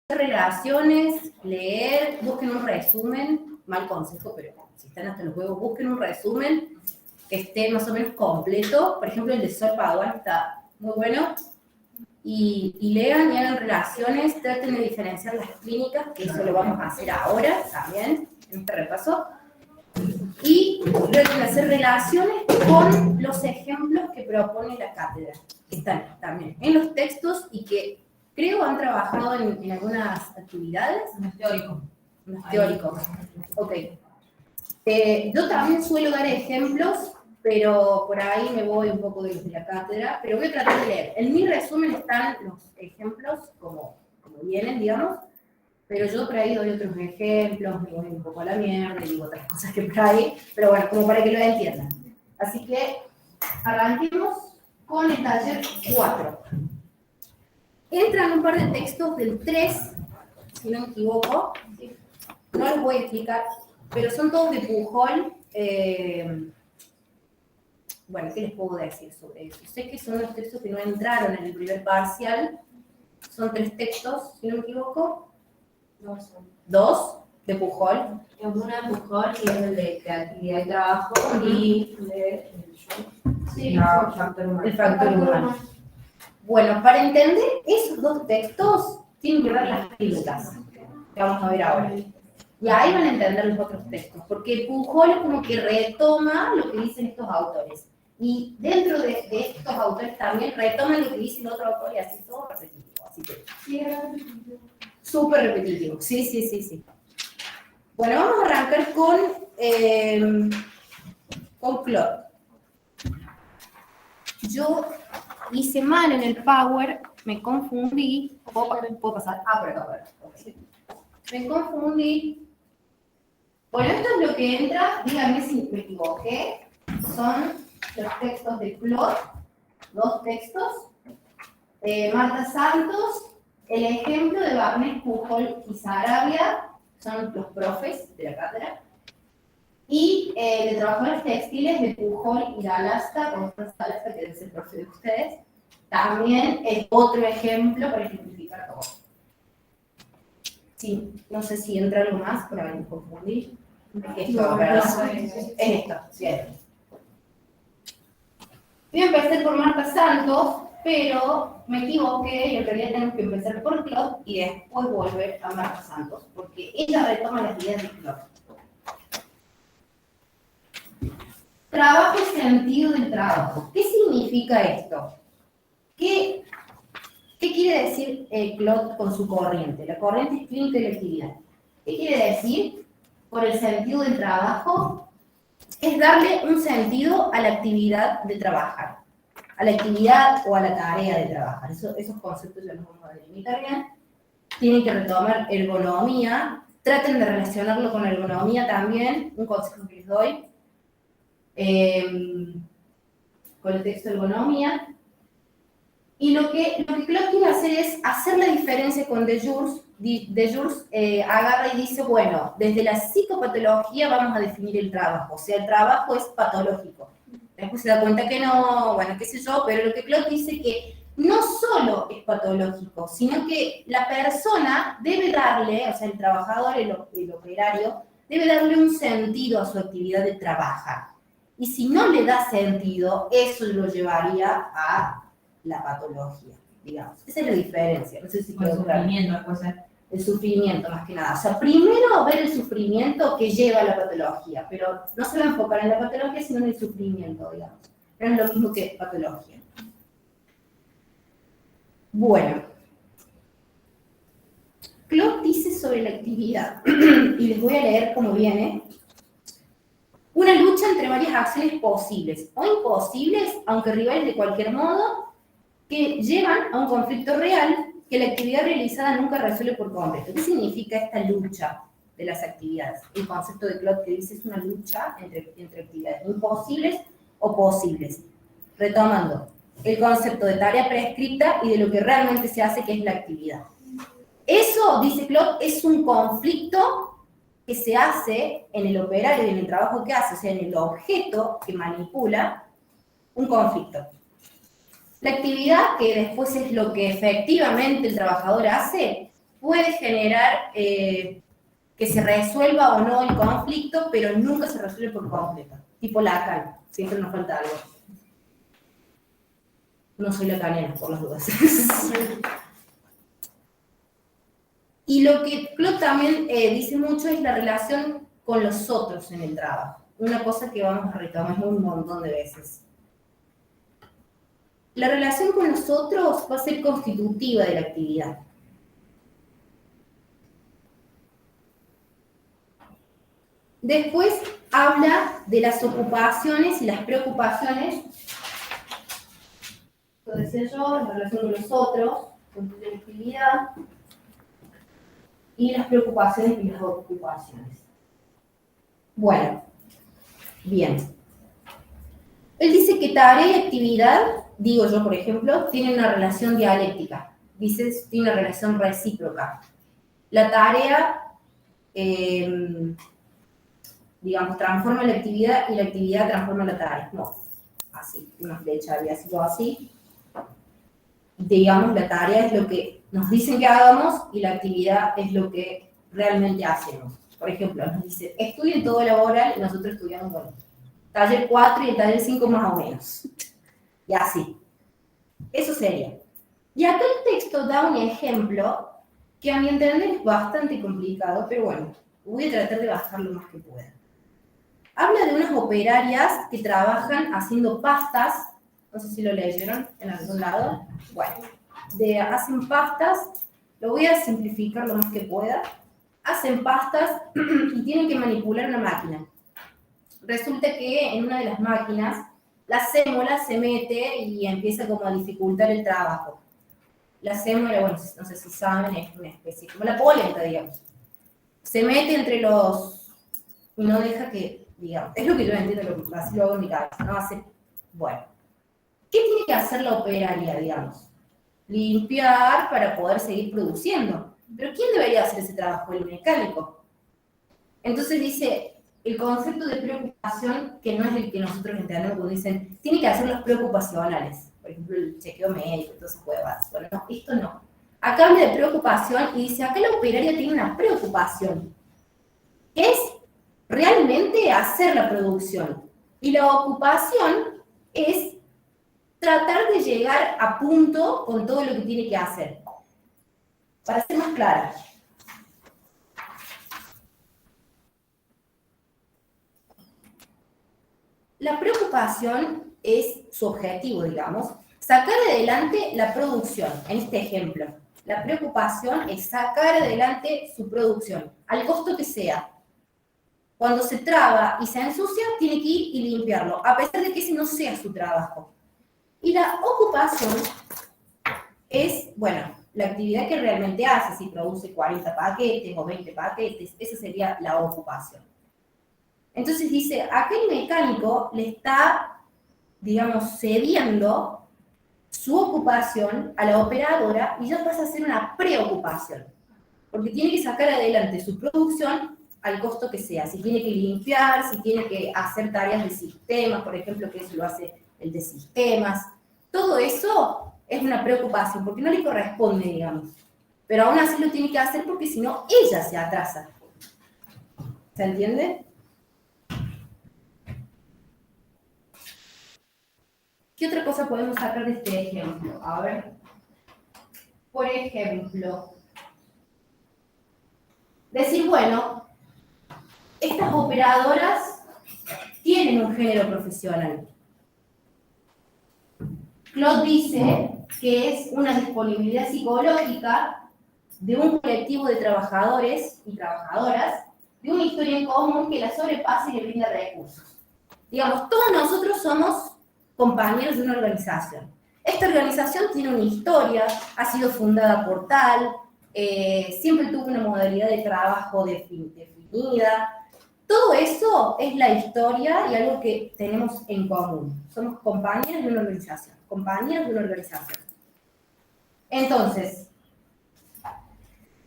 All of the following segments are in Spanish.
relaciones, leer, busquen un resumen, mal consejo, pero si están hasta los huevos, busquen un resumen que esté más o menos completo. Por ejemplo, el de Sol Paduan está muy bueno. Y lean y hagan relaciones, traten de diferenciar las clínicas, que eso lo vamos a hacer ahora también, en este repaso. Y traten de hacer relaciones con los ejemplos que propone la cátedra, que están también en los textos y que creo han trabajado en algunas actividades. Más teórico. Más teóricos. Ok. Yo también suelo dar ejemplos, pero por ahí me voy un poco de la cátedra, pero voy a tratar de leer. En mi resumen están los ejemplos como vienen, digamos, pero yo por ahí doy otros ejemplos, me voy un poco a la mierda y digo otras cosas que por ahí, pero bueno, como para que lo entiendan. Así que arranquemos con el taller 4. Entran un par de textos del 3, si no me equivoco, no los voy a explicar, pero son todos de Pujol. Bueno, ¿qué les puedo decir sobre eso? Sé que son los textos que no entraron en el primer parcial. Son 3 textos, si no me equivoco. 2 de Pujol. Uno de Pujol, que es el de creatividad y trabajo, y el factor humano. Bueno, para entender esos 2 textos, tienen que ver las clínicas, que vamos a ver ahora. Y ahí van a entender los otros textos, porque Pujol es como que retoma lo que dicen estos autores. Y dentro de estos autores también retoman lo que dice el otro autor y así todo repetitivo. Así que, súper repetitivo. Sí. Bueno, vamos a arrancar con Claude. Yo hice mal en el Power, me confundí. ¿Puedo pasar? Por acá. Okay. Me confundí. Bueno, esto es lo que entra, díganme si me equivoqué. Son los textos de Claude, 2 textos. Marta Santos, el ejemplo de Wagner, Pujol y Sarabia, son los profes de la cátedra. Y de trabajadores textiles de Pujol y Alasta, Constanza Alasta, que debe ser el profe de ustedes, también es otro ejemplo para ejemplificar todo. Sí, no sé si entra algo más para no confundir. Es esto, ¿cierto? Voy a empezar por Marta Santos, pero me equivoqué y en realidad tenemos que empezar por Claude y después volver a Marta Santos, porque ella retoma las ideas de Claude. Trabajo y sentido del trabajo. ¿Qué significa esto? ¿Qué quiere decir Claude con su corriente? La corriente es clínica y la actividad. ¿Qué quiere decir por el sentido del trabajo? Es darle un sentido a la actividad de trabajar, a la actividad o a la tarea de trabajar. Esos conceptos ya los vamos a delimitar bien. Tienen que retomar ergonomía. Traten de relacionarlo con ergonomía también. Un consejo que les doy. Con el texto de ergonomía. Y lo que Claude quiere hacer es hacer la diferencia con Dejurs. Dejurs agarra y dice, bueno, desde la psicopatología vamos a definir el trabajo. O sea, el trabajo es patológico. Después se da cuenta que no, bueno, qué sé yo, pero lo que Claude dice que no solo es patológico, sino que la persona debe darle, o sea, el trabajador, el operario, debe darle un sentido a su actividad de trabajar. Y si no le da sentido, eso lo llevaría a la patología, digamos. Esa es la diferencia. No sé si el sufrimiento, puede ser. El sufrimiento, más que nada. O sea, primero ver el sufrimiento que lleva a la patología, pero no se va a enfocar en la patología, sino en el sufrimiento, digamos. No es lo mismo que patología. Bueno. Claude dice sobre la actividad, y les voy a leer cómo viene. Una lucha entre varias acciones posibles o imposibles, aunque rivales de cualquier modo, que llevan a un conflicto real que la actividad realizada nunca resuelve por completo. ¿Qué significa esta lucha de las actividades? El concepto de Claude que dice es una lucha entre actividades imposibles o posibles. Retomando, el concepto de tarea prescripta y de lo que realmente se hace, que es la actividad. Eso, dice Claude, es un conflicto que se hace en el operario y en el trabajo que hace, o sea, en el objeto que manipula, un conflicto. La actividad, que después es lo que efectivamente el trabajador hace, puede generar que se resuelva o no el conflicto, pero nunca se resuelve por completo. Tipo Lacan, siempre nos falta algo. No soy lacaniana, por las dudas. Y lo que Claude también dice mucho es la relación con los otros en el trabajo. Una cosa que vamos a retomar un montón de veces. La relación con los otros va a ser constitutiva de la actividad. Después habla de las ocupaciones y las preocupaciones. Lo decía yo, la relación con los otros, con la actividad, y las preocupaciones y las ocupaciones. Bueno, bien. Él dice que tarea y actividad, digo yo por ejemplo, tienen una relación dialéctica. Dice, tiene una relación recíproca. La tarea, digamos, transforma la actividad y la actividad transforma la tarea. No, así, una flecha había sido así. Digamos, la tarea es lo que nos dicen que hagamos y la actividad es lo que realmente hacemos. Por ejemplo, nos dice, estudien todo laboral y nosotros estudiamos, bueno, taller 4 y el taller 5 más o menos. Y así. Eso sería. Y acá el texto da un ejemplo que a mi entender es bastante complicado, pero bueno, voy a tratar de bajar lo más que pueda. Habla de unas operarias que trabajan haciendo pastas, no sé si lo leyeron en algún lado. Bueno, hacen pastas, lo voy a simplificar lo más que pueda. Hacen pastas y tienen que manipular una máquina. Resulta que en una de las máquinas la sémola se mete y empieza como a dificultar el trabajo. La sémola, bueno, no sé si saben, es una especie, como la polenta, digamos. Se mete entre los... y no deja que, digamos, es lo que yo entiendo, así lo hago en mi cabeza, ¿no? Bueno, ¿qué tiene que hacer la operaria, digamos? Limpiar para poder seguir produciendo. Pero ¿quién debería hacer ese trabajo? El mecánico. Entonces dice, el concepto de preocupación, que no es el que nosotros entendemos cuando dicen, tiene que hacer los preocupacionales. Por ejemplo, el chequeo médico, entonces pruebas. Bueno, no, esto no. Acá habla de preocupación y dice, acá la operaria tiene una preocupación. Es realmente hacer la producción. Y la ocupación es tratar de llegar a punto con todo lo que tiene que hacer. Para ser más clara. La preocupación es su objetivo, digamos, sacar adelante la producción. En este ejemplo, la preocupación es sacar adelante su producción, al costo que sea. Cuando se traba y se ensucia, tiene que ir y limpiarlo, a pesar de que ese no sea su trabajo. Y la ocupación es, bueno, la actividad que realmente hace, si produce 40 paquetes o 20 paquetes, esa sería la ocupación. Entonces dice, acá el mecánico le está, digamos, cediendo su ocupación a la operadora y ya pasa a ser una preocupación, porque tiene que sacar adelante su producción al costo que sea, si tiene que limpiar, si tiene que hacer tareas de sistemas, por ejemplo, que eso lo hace el de sistemas, todo eso es una preocupación, porque no le corresponde, digamos, pero aún así lo tiene que hacer porque si no, ella se atrasa. ¿Se entiende? ¿Qué otra cosa podemos sacar de este ejemplo? A ver. Por ejemplo, decir, bueno, estas operadoras tienen un género profesional. Claude dice que es una disponibilidad psicológica de un colectivo de trabajadores y trabajadoras de una historia en común que la sobrepasa y le brinda recursos. Digamos, todos nosotros somos compañeros de una organización. Esta organización tiene una historia, ha sido fundada por tal, siempre tuvo una modalidad de trabajo definida. Todo eso es la historia y algo que tenemos en común. Somos compañeros de una organización, compañeros de una organización. Entonces,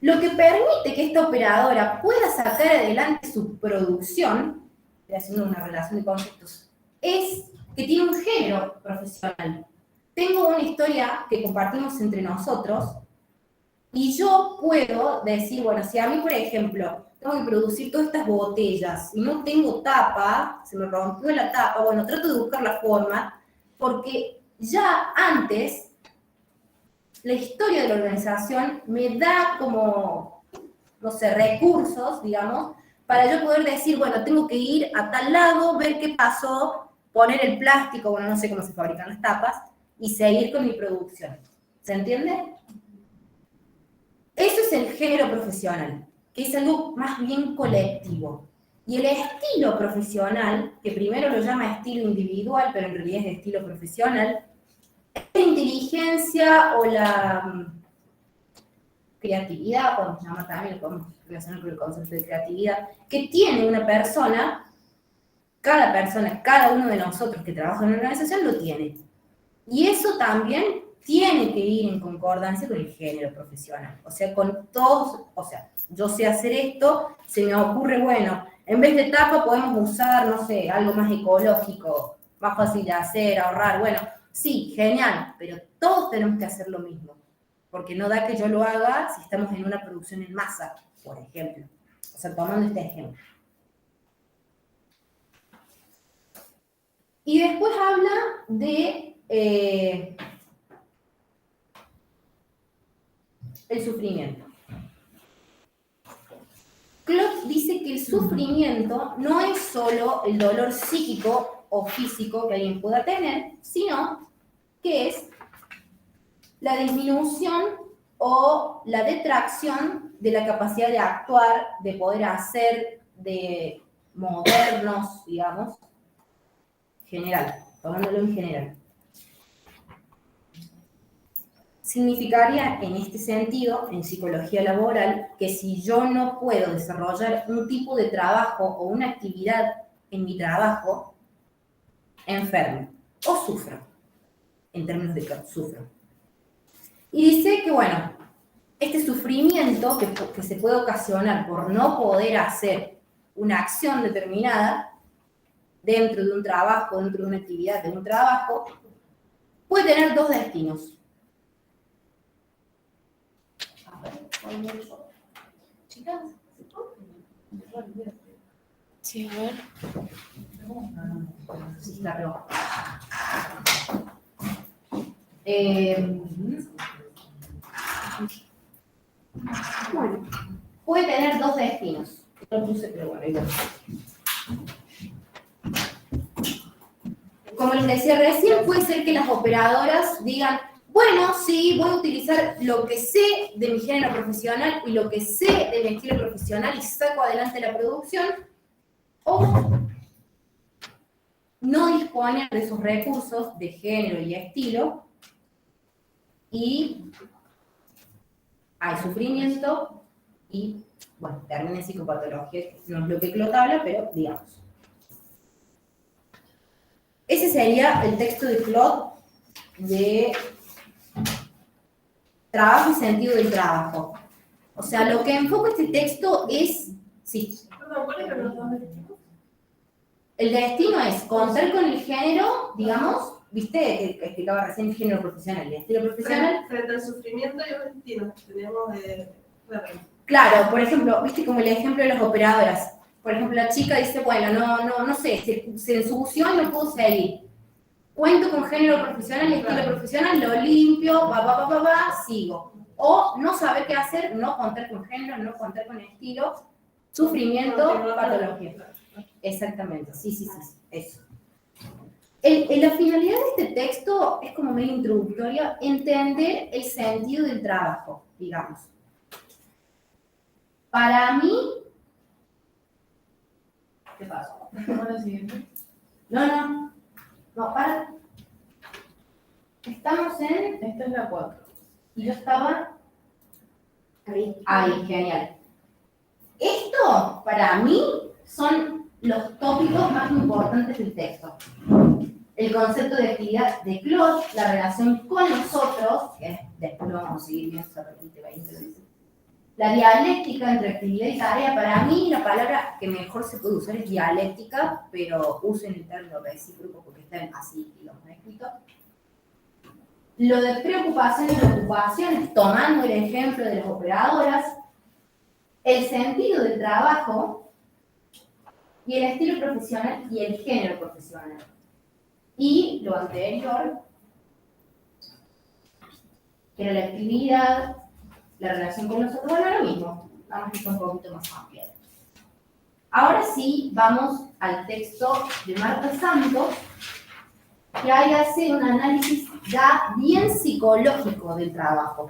lo que permite que esta operadora pueda sacar adelante su producción, haciendo una relación de conceptos, es que tiene un género profesional. Tengo una historia que compartimos entre nosotros Y yo puedo decir, bueno, si a mí, por ejemplo, tengo que producir todas estas botellas y no tengo tapa, se me rompió la tapa, bueno, trato de buscar la forma, porque ya antes la historia de la organización me da como, no sé, recursos, digamos, para yo poder decir, bueno, tengo que ir a tal lado, ver qué pasó, poner el plástico, bueno, no sé cómo se fabrican las tapas, y seguir con mi producción. ¿Se entiende? Eso es el género profesional, que es algo más bien colectivo. Y el estilo profesional, que primero lo llama estilo individual, pero en realidad es estilo profesional, es la inteligencia o la creatividad, podemos llamar también, lo podemos relacionar con el concepto de creatividad, que tiene una persona, cada uno de nosotros que trabaja en una organización lo tiene. Y eso también tiene que ir en concordancia con el género profesional. O sea, con todos, o sea, yo sé hacer esto, se me ocurre, bueno, en vez de tapa podemos usar, no sé, algo más ecológico, más fácil de hacer, ahorrar. Bueno, sí, genial, pero todos tenemos que hacer lo mismo. Porque no da que yo lo haga si estamos en una producción en masa, por ejemplo. O sea, tomando este ejemplo. Y después habla de el sufrimiento. Klotz dice que el sufrimiento no es solo el dolor psíquico o físico que alguien pueda tener, sino que es la disminución o la detracción de la capacidad de actuar, de poder hacer, de movernos, digamos, general, tomándolo en general. Significaría en este sentido, en psicología laboral, que si yo no puedo desarrollar un tipo de trabajo o una actividad en mi trabajo, enfermo o sufro, en términos de que sufro. Y dice que, bueno, este sufrimiento que se puede ocasionar por no poder hacer una acción determinada dentro de un trabajo, dentro de una actividad de un trabajo, puede tener dos destinos. Chicas, Sí, a ver. Sí, está rojo. Bueno, puede tener dos destinos. Lo puse, pero bueno, igual. Como les decía recién, puede ser que las operadoras digan, bueno, sí, voy a utilizar lo que sé de mi género profesional y lo que sé de mi estilo profesional y saco adelante la producción, o no disponen de esos recursos de género y estilo y hay sufrimiento y, bueno, termina en psicopatología, no es lo que Klotz habla, pero digamos. Ese sería el texto de Klotz de trabajo y sentido del trabajo. O sea, lo que enfoca este texto es, sí. Perdón, ¿cuáles eran los dos destinos? El destino es contar con el género, digamos, viste que explicaba recién el género profesional, el estilo profesional. Frente al sufrimiento y los destinos que tenemos de... Claro, por ejemplo, viste como el ejemplo de las operadoras. Por ejemplo, la chica dice, bueno, no sé, se ensució y no pudo seguir. Cuento con género profesional y estilo profesional, lo limpio, sigo. O no saber qué hacer, no contar con género, no contar con estilo, sufrimiento, patología. Exactamente, sí, eso. La finalidad de este texto es como medio introductoria, entender el sentido del trabajo, digamos. Para mí... ¿Qué pasó? ¿La siguiente? No, para. Estamos en... Esta es la 4. Y yo estaba... Ahí, genial. Esto, para mí, son los tópicos más importantes del texto. El concepto de actividad de Klotz, la relación con nosotros, que después lo vamos a seguir viendo, se repite 20 veces. La dialéctica entre actividad y tarea, para mí la palabra que mejor se puede usar es dialéctica, pero usen el término recíproco porque están así, digamos, escrito. Lo de preocupaciones y ocupaciones, tomando el ejemplo de las operadoras, el sentido del trabajo y el estilo profesional y el género profesional. Y lo anterior, que era la actividad, la relación con nosotros, bueno, lo mismo, vamos a ir un poquito más amplio. Ahora sí, vamos al texto de Marta Santos, que ahí hace un análisis ya bien psicológico del trabajo.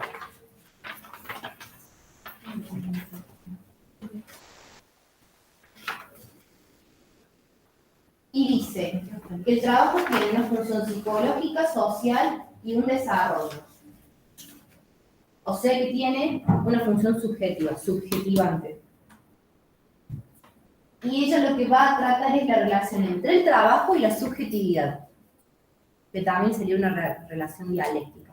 Y dice que el trabajo tiene una función psicológica, social y un desarrollo. O sea que tiene una función subjetiva, subjetivante. Y ella lo que va a tratar es la relación entre el trabajo y la subjetividad, que también sería una relación dialéctica.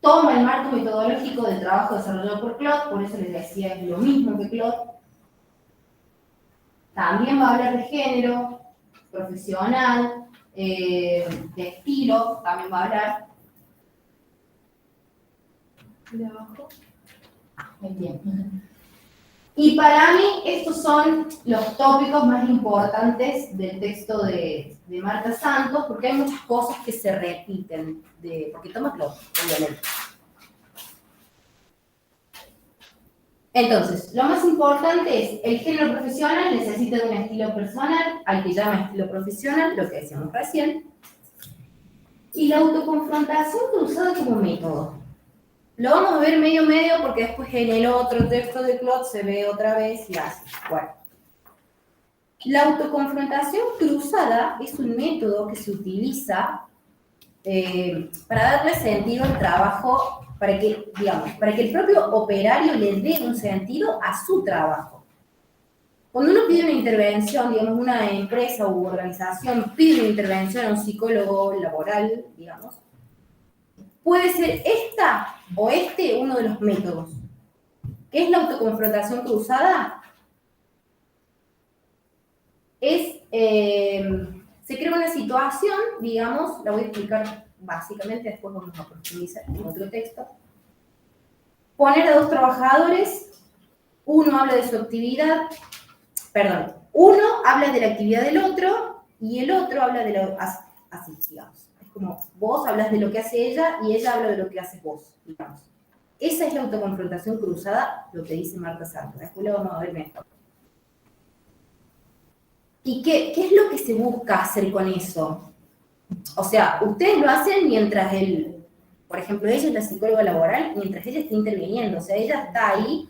Toma el marco metodológico del trabajo desarrollado por Claude, por eso les decía que es lo mismo que Claude. También va a hablar de género, profesional, de estilo, también va a hablar. De abajo. Muy bien. Y para mí estos son los tópicos más importantes del texto de Marta Santos, porque hay muchas cosas que se repiten, porque toma Claude, obviamente. Entonces, lo más importante es, el género profesional necesita de un estilo personal, al que llama estilo profesional, lo que decíamos recién, y la autoconfrontación cruzada como método. Lo vamos a ver medio porque después en el otro texto de Claude se ve otra vez y así. Bueno. La autoconfrontación cruzada es un método que se utiliza para darle sentido al trabajo, para que el propio operario le dé un sentido a su trabajo. Cuando uno pide una intervención, digamos, una empresa u organización pide una intervención a un psicólogo laboral, digamos, puede ser esta o uno de los métodos. ¿Qué es la autoconfrontación cruzada? Se crea una situación, digamos, la voy a explicar básicamente, después vamos a profundizar en otro texto. Poner a dos trabajadores, uno habla de su actividad, uno habla de la actividad del otro y el otro habla de lo así, digamos. Es como vos hablas de lo que hace ella y ella habla de lo que haces vos, digamos. Esa es la autoconfrontación cruzada, lo que dice Marta Santos. Después lo vamos a ver mejor. ¿Y qué es lo que se busca hacer con eso? O sea, ustedes lo hacen mientras por ejemplo, ella es la psicóloga laboral, mientras ella está interviniendo, o sea, ella está ahí.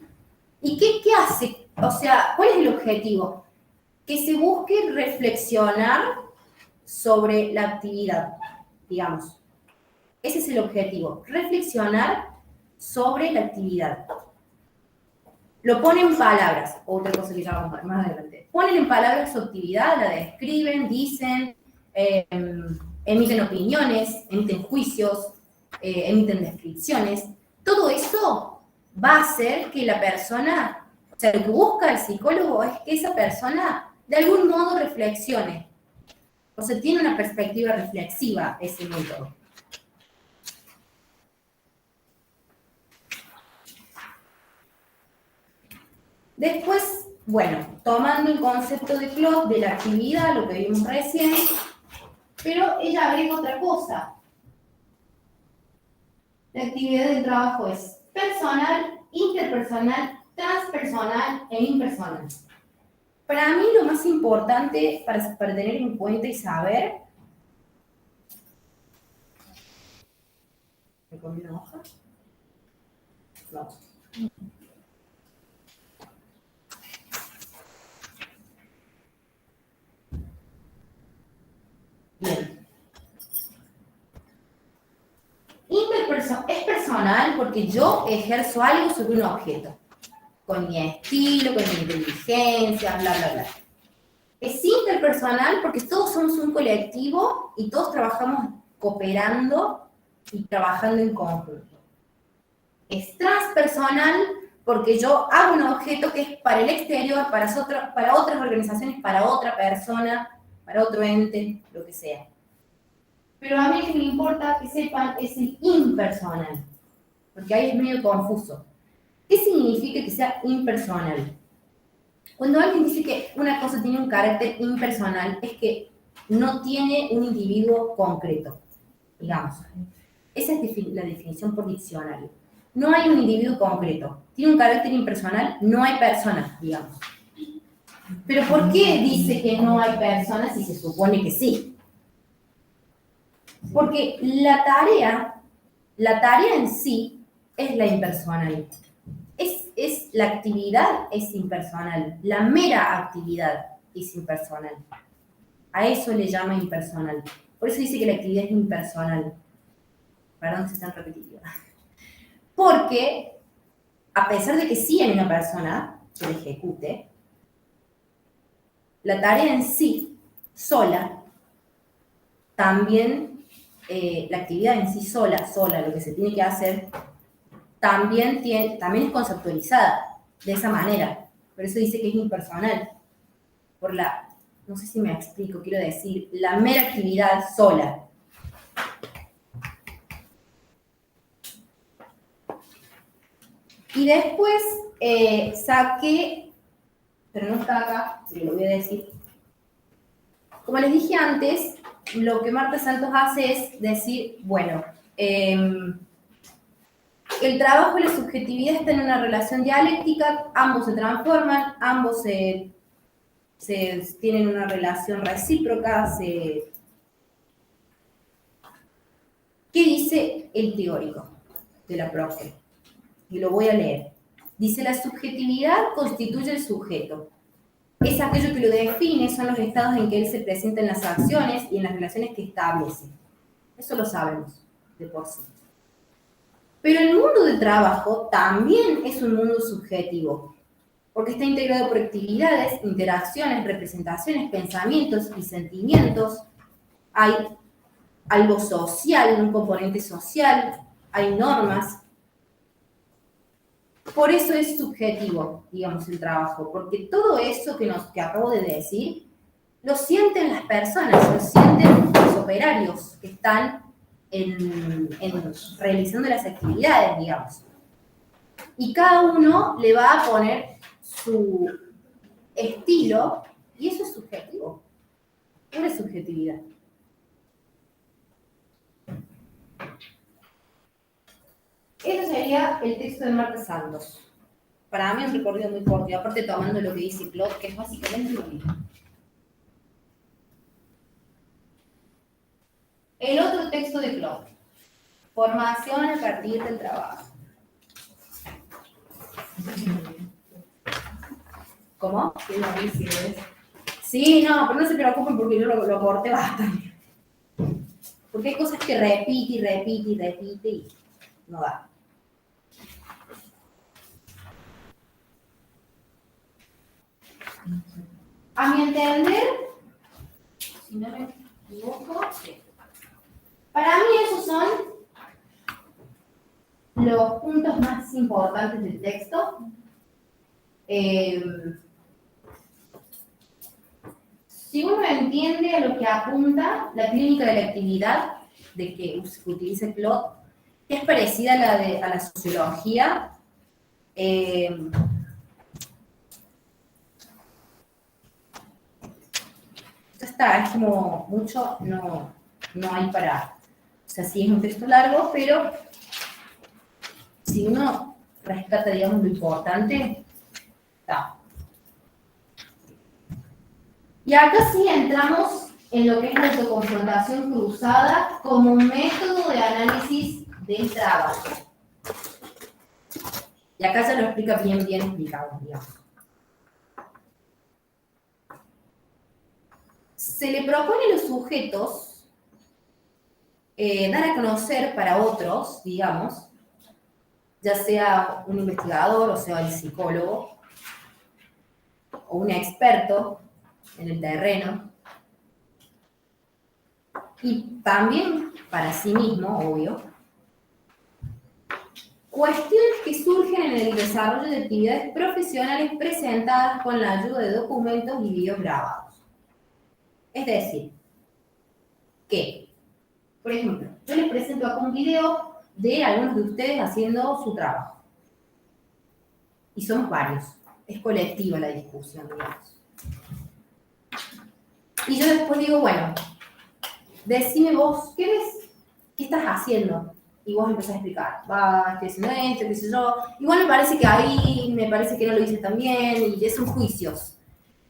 ¿Y qué hace? O sea, ¿cuál es el objetivo? Que se busque reflexionar sobre la actividad, digamos. Ese es el objetivo, reflexionar sobre la actividad. Lo ponen en palabras, otra cosa que llamamos más adelante. Ponen en palabras su actividad, la describen, dicen, emiten opiniones, emiten juicios, emiten descripciones. Todo eso va a hacer que la persona, o sea, lo que busca el psicólogo es que esa persona de algún modo reflexione. O sea, tiene una perspectiva reflexiva ese método. Después, bueno, tomando el concepto de Claude de la actividad, lo que vimos recién, pero ella agrega otra cosa. La actividad del trabajo es personal, interpersonal, transpersonal e impersonal. Para mí lo más importante para tener en cuenta y saber... ¿Me comí una hoja? No. Bien. Es personal porque yo ejerzo algo sobre un objeto, con mi estilo, con mi inteligencia, bla, bla, bla. Es interpersonal porque todos somos un colectivo y todos trabajamos cooperando y trabajando en conjunto. Es transpersonal porque yo hago un objeto que es para el exterior, para otras organizaciones, para otra persona, para otro ente, lo que sea. Pero a mí lo que me importa que sepan es el impersonal, porque ahí es medio confuso. ¿Qué significa que sea impersonal? Cuando alguien dice que una cosa tiene un carácter impersonal, es que no tiene un individuo concreto, digamos. Esa es la definición por diccionario. No hay un individuo concreto. Tiene un carácter impersonal, no hay personas, digamos. Pero ¿por qué dice que no hay personas si se supone que sí? Porque la tarea en sí es la impersonal. Es la actividad es impersonal. La mera actividad es impersonal. A eso le llama impersonal. Por eso dice que la actividad es impersonal. Perdón si están repetitivas. Porque, a pesar de que sí hay una persona que la ejecute, la tarea en sí, sola, también, la actividad en sí sola, lo que se tiene que hacer, también es conceptualizada de esa manera. Por eso dice que es impersonal. No sé si me explico, quiero decir, la mera actividad sola. Y después saqué, pero no está acá, pero lo voy a decir. Como les dije antes, lo que Marta Santos hace es decir, bueno, el trabajo y la subjetividad están en una relación dialéctica, ambos se transforman, ambos tienen una relación recíproca. ¿Qué dice el teórico de la profe? Y lo voy a leer. Dice, la subjetividad constituye el sujeto. Es aquello que lo define, son los estados en que él se presenta en las acciones y en las relaciones que establece. Eso lo sabemos de por sí. Pero el mundo del trabajo también es un mundo subjetivo, porque está integrado por actividades, interacciones, representaciones, pensamientos y sentimientos. Hay algo social, un componente social, hay normas. Por eso es subjetivo, digamos, el trabajo, porque todo eso que acabo de decir, lo sienten las personas, lo sienten los operarios que están realizando las actividades, digamos. Y cada uno le va a poner su estilo, y eso es subjetivo, pura subjetividad. Ese sería el texto de Marta Santos. Para mí es un recorrido muy corto, y aparte tomando lo que dice Claude, que es básicamente lo mismo. El otro texto de Claude. Formación a partir del trabajo. ¿Cómo? Sí, no, pero no se preocupen porque yo lo corté bastante. Porque hay cosas que repite y no da. A mi entender, si no me equivoco, sí. Para mí esos son los puntos más importantes del texto. Si uno entiende a lo que apunta la clínica de la actividad, de que utiliza Claude, que es parecida a la sociología, ya está, es como mucho, no hay para... O sea, sí es un texto largo, pero si uno rescata, digamos, lo importante, está. Y acá sí entramos en lo que es la autoconfrontación cruzada como método de análisis del trabajo. Y acá se lo explica bien explicado, digamos. Se le propone a los sujetos dar a conocer para otros, digamos, ya sea un investigador, o sea, el psicólogo, o un experto en el terreno, y también para sí mismo, obvio, cuestiones que surgen en el desarrollo de actividades profesionales presentadas con la ayuda de documentos y videos grabados. Es decir, que, por ejemplo, yo les presento acá un video de algunos de ustedes haciendo su trabajo. Y somos varios. Es colectiva la discusión, digamos. Y yo después digo, bueno, decime vos, ¿qué ves? ¿Qué estás haciendo? Y vos empezás a explicar, estoy haciendo esto, qué sé yo. Igual me parece que ahí, me parece que no lo hice tan bien, y son juicios.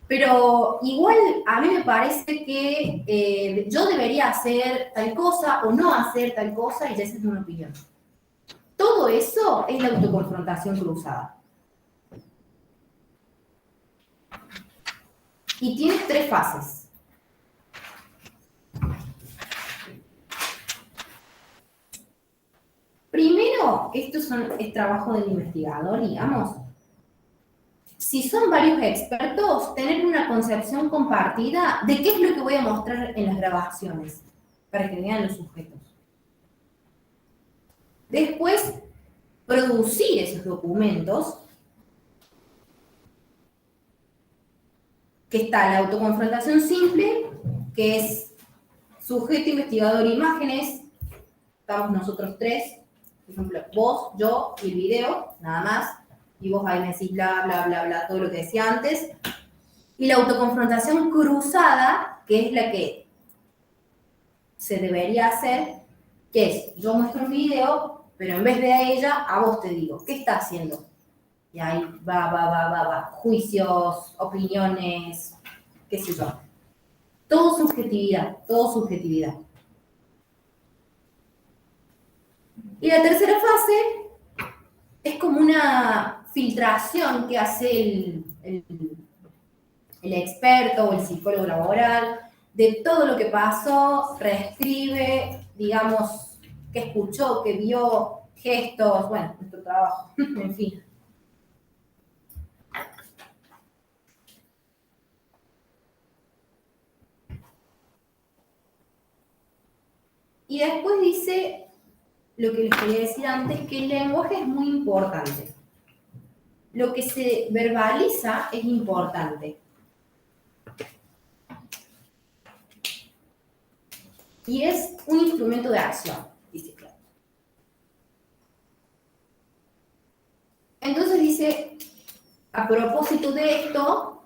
Pero igual a mí me parece que yo debería hacer tal cosa o no hacer tal cosa, y ya esa es una opinión. Todo eso es la autoconfrontación cruzada. Y tiene 3 fases. Primero, esto es trabajo del investigador, digamos. Si son varios expertos, tener una concepción compartida de qué es lo que voy a mostrar en las grabaciones, para que vean los sujetos. Después, producir esos documentos, que está la autoconfrontación simple, que es sujeto, investigador, imágenes. Estamos nosotros 3, por ejemplo, vos, yo y el video, nada más. Y vos ahí me decís bla, bla, bla, bla, todo lo que decía antes. Y la autoconfrontación cruzada, que es la que se debería hacer, que es, yo muestro un video, pero en vez de a ella, a vos te digo, ¿qué está haciendo? Y ahí va, juicios, opiniones, qué sé yo. Todo subjetividad, todo subjetividad. Y la tercera fase es como una filtración que hace el experto o el psicólogo laboral de todo lo que pasó, reescribe, digamos, qué escuchó, qué vio, gestos, bueno, nuestro trabajo, en fin. Y después dice lo que les quería decir antes, que el lenguaje es muy importante. Lo que se verbaliza es importante. Y es un instrumento de acción, dice Clark. Entonces dice, a propósito de esto,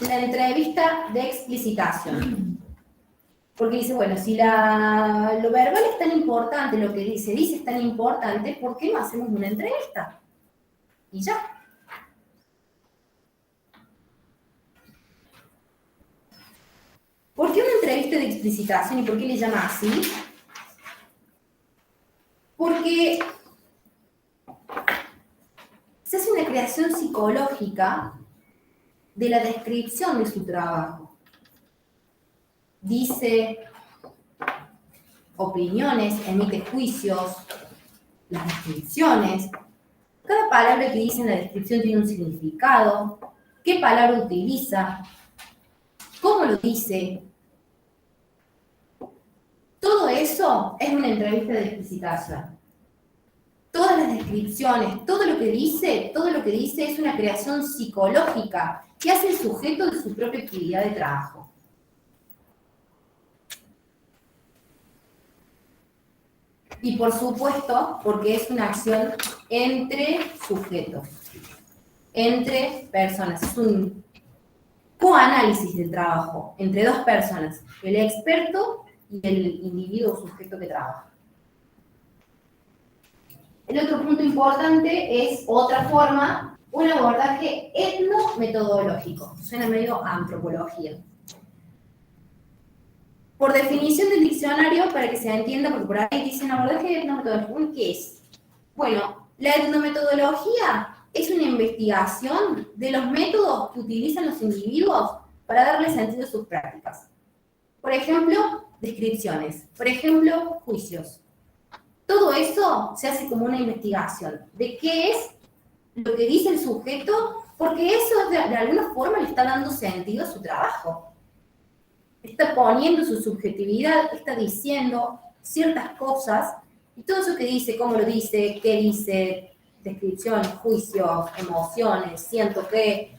la entrevista de explicitación. Porque dice, bueno, si lo verbal es tan importante, lo que dice es tan importante, ¿por qué no hacemos una entrevista? Y ya. ¿Por qué una entrevista de explicitación y por qué le llama así? Porque se hace una creación psicológica de la descripción de su trabajo. Dice opiniones, emite juicios, las descripciones. Cada palabra que dice en la descripción tiene un significado. ¿Qué palabra utiliza? ¿Cómo lo dice? Todo eso es una entrevista de explicitación. Todas las descripciones, todo lo que dice es una creación psicológica que hace el sujeto de su propia actividad de trabajo. Y por supuesto, porque es una acción entre sujetos, entre personas. Es un coanálisis del trabajo entre 2 personas, el experto y el individuo o sujeto que trabaja. El otro punto importante es otra forma, un abordaje etnometodológico. Suena medio a antropología. Por definición del diccionario, para que se entienda, porque por ahí dicen abordaje etnometodológico, ¿qué es? Bueno, la etnometodología es una investigación de los métodos que utilizan los individuos para darle sentido a sus prácticas. Por ejemplo, descripciones. Por ejemplo, juicios. Todo eso se hace como una investigación de qué es lo que dice el sujeto, porque eso de alguna forma le está dando sentido a su trabajo. Está poniendo su subjetividad, está diciendo, ciertas cosas, y todo eso que dice, cómo lo dice, qué dice, descripción, juicios, emociones, siento que,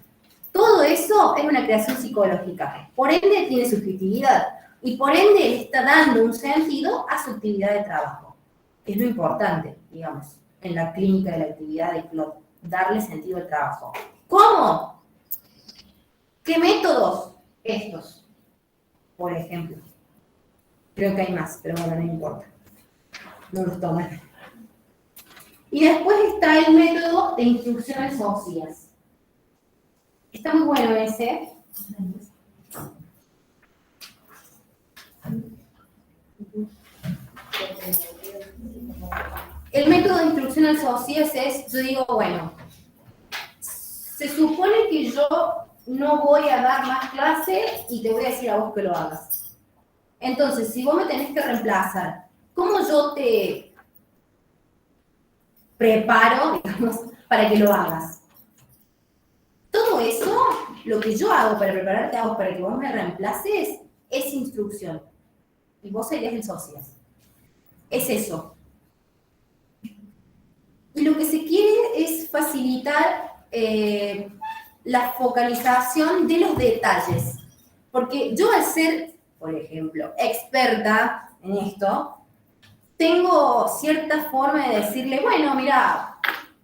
todo eso es una creación psicológica. Por ende tiene subjetividad, y por ende le está dando un sentido a su actividad de trabajo. Es lo importante, digamos, en la clínica de la actividad de CLOT, darle sentido al trabajo. ¿Cómo? ¿Qué métodos? Estos, por ejemplo. Creo que hay más, pero bueno, no importa. No los toman. Y después está el método de instrucciones óseas. Está muy bueno ese. El método de instrucciones óseas es, yo digo, bueno, se supone que yo no voy a dar más clase y te voy a decir a vos que lo hagas. Entonces, si vos me tenés que reemplazar, ¿cómo yo te preparo, digamos, para que lo hagas? Todo eso, lo que yo hago para prepararte a vos, para que vos me reemplaces, es instrucción. Y vos serías el socias. Es eso. Y lo que se quiere es facilitar la focalización de los detalles. Porque yo al ser, por ejemplo, experta en esto, tengo cierta forma de decirle, bueno, mira,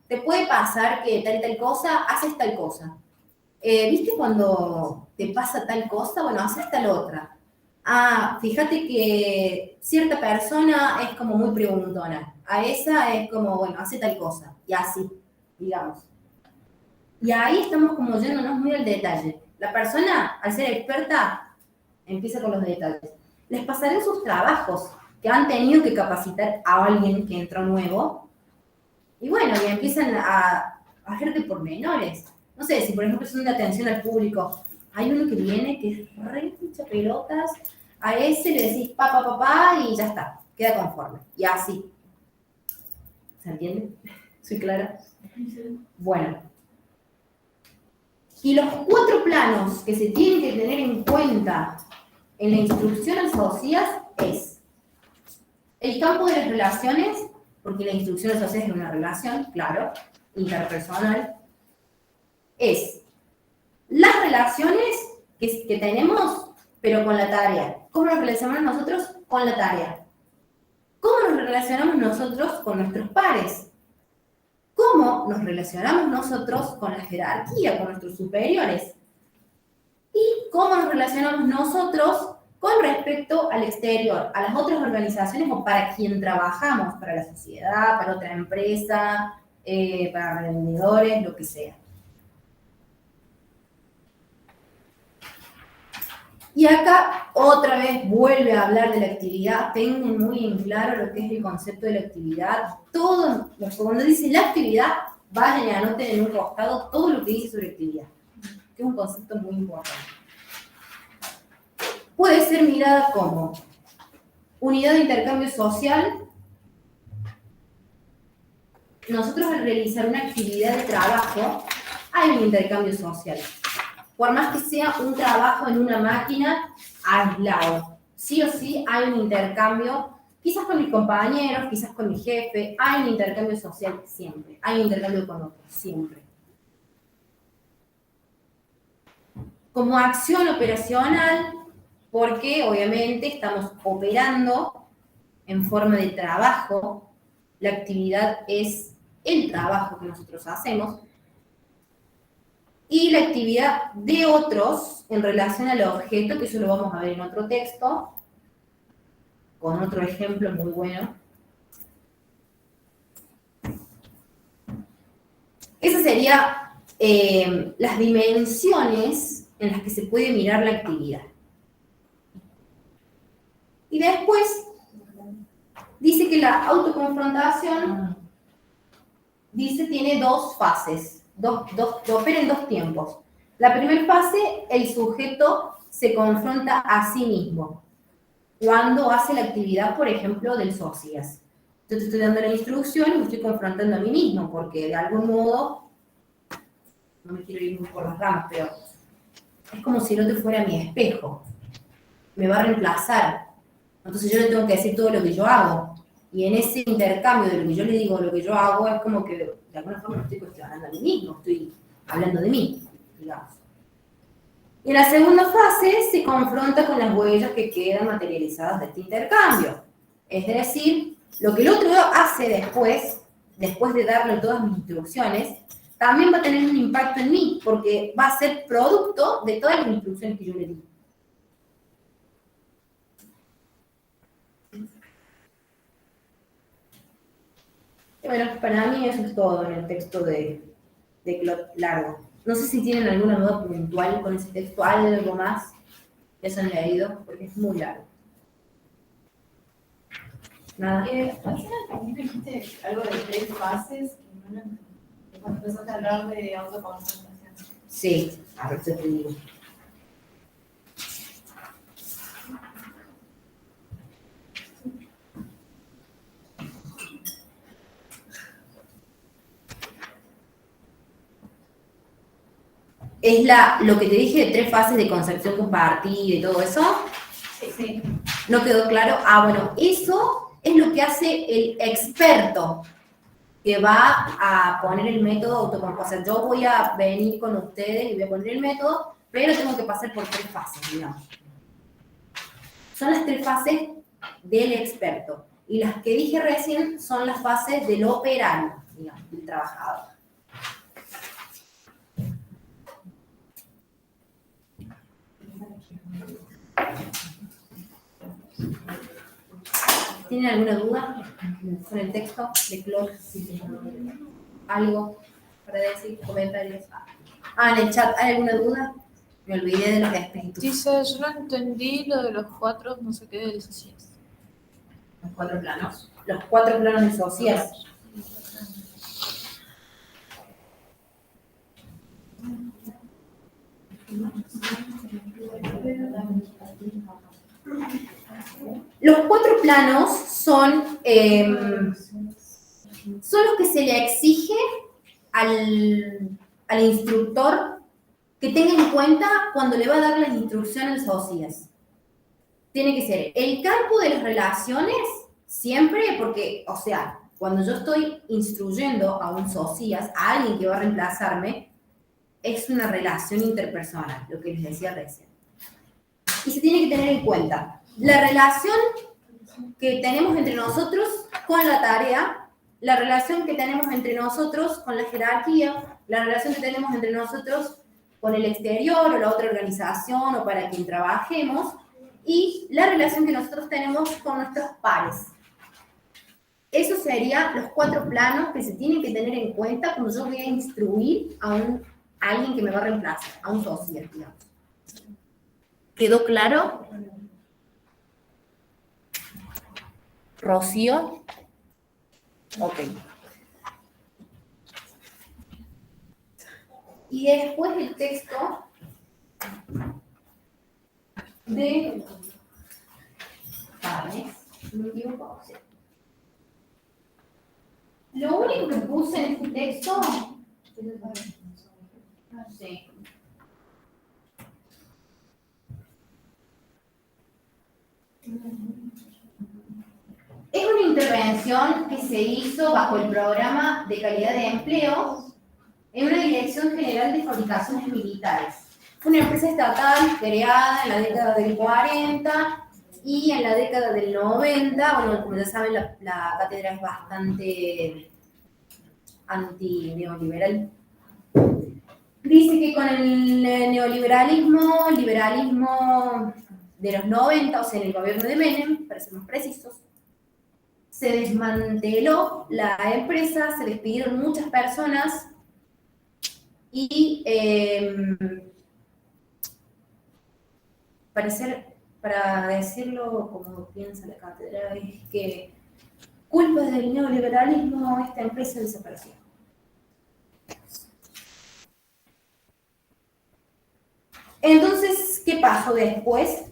te puede pasar que tal y tal cosa, haces tal cosa. ¿Viste cuando te pasa tal cosa? Bueno, haces tal otra. Ah, fíjate que cierta persona es como muy preguntona. A esa es como, bueno, hace tal cosa. Y así, digamos. Y ahí estamos como yéndonos muy al detalle. La persona, al ser experta, empieza con los detalles. Les pasaré en sus trabajos, que han tenido que capacitar a alguien que entró nuevo. Y bueno, y empiezan a hacer de pormenores. No sé, si por ejemplo son de atención al público, hay uno que viene que es re mucha pelotas, a ese le decís pa, y ya está, queda conforme. Y así. ¿Se entiende? ¿Soy clara? Bueno. Y los 4 planos que se tienen que tener en cuenta en la instrucción al socias es el campo de las relaciones, porque la instrucción al socias es una relación, claro, interpersonal. Es las relaciones que tenemos, pero con la tarea. ¿Cómo nos relacionamos nosotros con la tarea? ¿Cómo nos relacionamos nosotros con nuestros pares? ¿Cómo nos relacionamos nosotros con la jerarquía, con nuestros superiores? ¿Y cómo nos relacionamos nosotros con respecto al exterior, a las otras organizaciones o para quien trabajamos, para la sociedad, para otra empresa, para vendedores, lo que sea? Y acá otra vez vuelve a hablar de la actividad. Tengan muy en claro lo que es el concepto de la actividad. Todo, cuando dice la actividad, vayan y anoten en un costado todo lo que dice sobre actividad, que es un concepto muy importante. Puede ser mirada como unidad de intercambio social. Nosotros al realizar una actividad de trabajo, hay un intercambio social. Por más que sea un trabajo en una máquina aislado, sí o sí hay un intercambio, quizás con mis compañeros, quizás con mi jefe, hay un intercambio social siempre, hay un intercambio con otros, siempre. Como acción operacional, porque obviamente estamos operando en forma de trabajo, la actividad es el trabajo que nosotros hacemos, y la actividad de otros en relación al objeto, que eso lo vamos a ver en otro texto, con otro ejemplo muy bueno. Esas serían las dimensiones en las que se puede mirar la actividad. Y después dice que la autoconfrontación, dice, tiene 2 fases. Opera en 2 tiempos. La primera fase, el sujeto se confronta a sí mismo cuando hace la actividad, por ejemplo, del socias. Yo te estoy dando la instrucción y me estoy confrontando a mí mismo, porque de algún modo, no me quiero ir muy por las ramas, pero es como si el otro fuera mi espejo. Me va a reemplazar. Entonces yo le tengo que decir todo lo que yo hago. Y en ese intercambio de lo que yo le digo, lo que yo hago, es como que de alguna forma me estoy cuestionando a mí mismo, estoy hablando de mí, digamos. Y en la segunda fase se confronta con las huellas que quedan materializadas de este intercambio. Es decir, lo que el otro hace después de darle todas mis instrucciones, también va a tener un impacto en mí, porque va a ser producto de todas las instrucciones que yo le di. Y bueno, para mí eso es todo en el texto de Clot largo. No sé si tienen alguna duda puntual con ese texto, algo más que se han leído, porque es muy largo. Nada. Al final también dijiste algo de 3 fases, que no lo entendí. Cuando empezaste a hablar de autoconcentración. Sí, a ver si te digo. Es lo que te dije de 3 fases de concepción compartida y todo eso. Sí. ¿No quedó claro? Ah, bueno, eso es lo que hace el experto que va a poner el método autoconcepción. O sea, yo voy a venir con ustedes y voy a poner el método, pero tengo que pasar por 3 fases, digamos. Son las 3 fases del experto. Y las que dije recién son las fases del operario, digamos, del trabajador. ¿Tienen alguna duda con el texto de Clot? ¿Algo para decir? ¿Comentarios? En el chat, ¿hay alguna duda? Me olvidé de los espíritus. Dice, yo no entendí lo de los 4, no sé qué, del socias. Los 4 planos. Los 4 planos de socias. Los 4 planos son los que se le exige al instructor que tenga en cuenta cuando le va a dar las instrucciones a socias. Tiene que ser el campo de las relaciones, siempre, porque, o sea, cuando yo estoy instruyendo a un socias, a alguien que va a reemplazarme, es una relación interpersonal, lo que les decía recién. Y se tiene que tener en cuenta la relación que tenemos entre nosotros con la tarea, la relación que tenemos entre nosotros con la jerarquía, la relación que tenemos entre nosotros con el exterior o la otra organización o para quien trabajemos, y la relación que nosotros tenemos con nuestros pares. Esos serían los 4 planos que se tienen que tener en cuenta cuando yo voy a instruir a alguien que me va a reemplazar, a un socio, digamos. ¿Quedó claro? ¿Rocío? Ok. Y después el texto de... Vale, ¿me equivoco? Sí. Lo único que puse en este texto... Sí. Es una intervención que se hizo bajo el programa de calidad de empleo en una Dirección General de Fabricaciones Militares. Fue una empresa estatal creada en la década del 40 y en la década del 90. Bueno, como ya saben, la cátedra es bastante anti-neoliberal. Dice que con el neoliberalismo, liberalismo de los 90, o sea, en el gobierno de Menem, para ser más precisos, se desmanteló la empresa, se despidieron muchas personas y para decirlo como piensa la cátedra, es que culpa del neoliberalismo esta empresa desapareció. Entonces, ¿qué pasó después?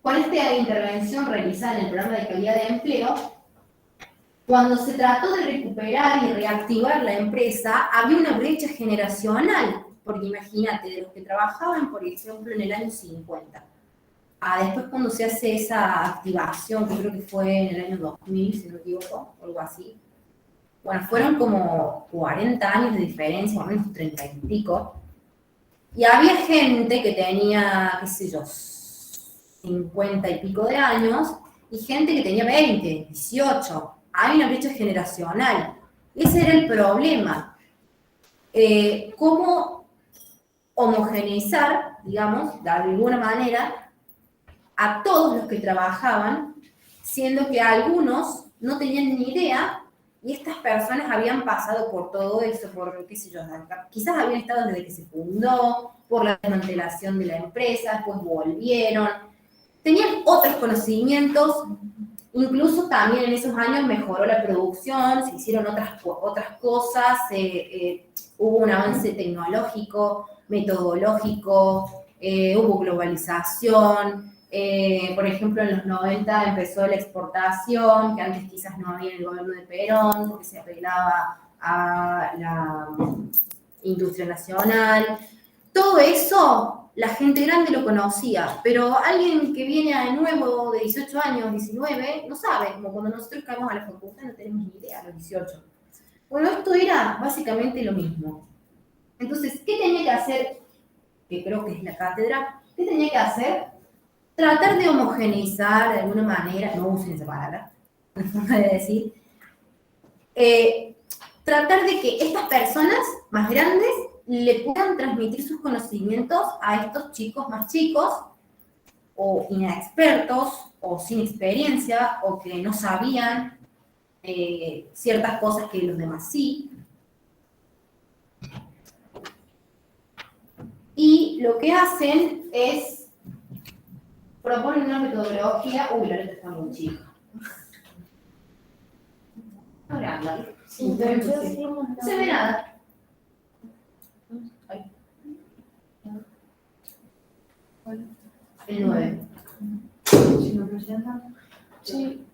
Con esta intervención realizada en el programa de calidad de empleo, cuando se trató de recuperar y reactivar la empresa, había una brecha generacional, porque imagínate, de los que trabajaban, por ejemplo, en el año 50 después cuando se hace esa activación, que creo que fue en el año 2000, si no me equivoco, o algo así. Bueno, fueron como 40 años de diferencia, más o menos 30 y pico. Y había gente que tenía, qué sé yo, 50 y pico de años, y gente que tenía 20, 18. Hay una brecha generacional. Ese era el problema. ¿Cómo homogeneizar, digamos, de alguna manera, a todos los que trabajaban, siendo que algunos no tenían ni idea y estas personas habían pasado por todo eso, por, qué sé yo, quizás habían estado desde que se fundó, por la desmantelación de la empresa, después volvieron, tenían otros conocimientos, incluso también en esos años mejoró la producción, se hicieron otras cosas, hubo un avance tecnológico, metodológico, hubo globalización. Por ejemplo, en los 90 empezó la exportación, que antes quizás no había en el gobierno de Perón, porque se apelaba a la industria nacional. Todo eso, la gente grande lo conocía, pero alguien que viene de nuevo, de 18 años, 19, no sabe, como cuando nosotros caemos a la facultad no tenemos ni idea a los 18. Bueno, esto era básicamente lo mismo. Entonces, ¿qué tenía que hacer? Que creo que es la cátedra. ¿Qué tenía que hacer? Tratar de homogeneizar de alguna manera, no usen esa palabra, una forma de decir, tratar de que estas personas más grandes le puedan transmitir sus conocimientos a estos chicos más chicos, o inexpertos, o sin experiencia, o que no sabían ciertas cosas que los demás sí. Y lo que hacen es proponen una metodología. Uy, la letra está muy chica. No grande. Sí, no se ve nada. Ahí. El 9. Si lo presentan. Sí.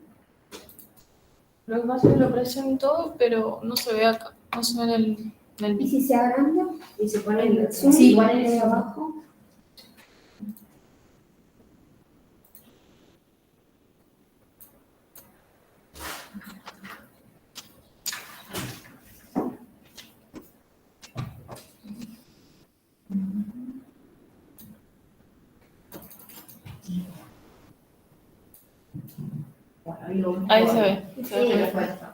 Lo que pasa es que lo presento, pero no se ve acá. No se ve en el ¿Y si se agranda? Y se pone el Zoom, Sí, igual en ahí el abajo. Bueno, Ahí se ve. Sí, perfecto.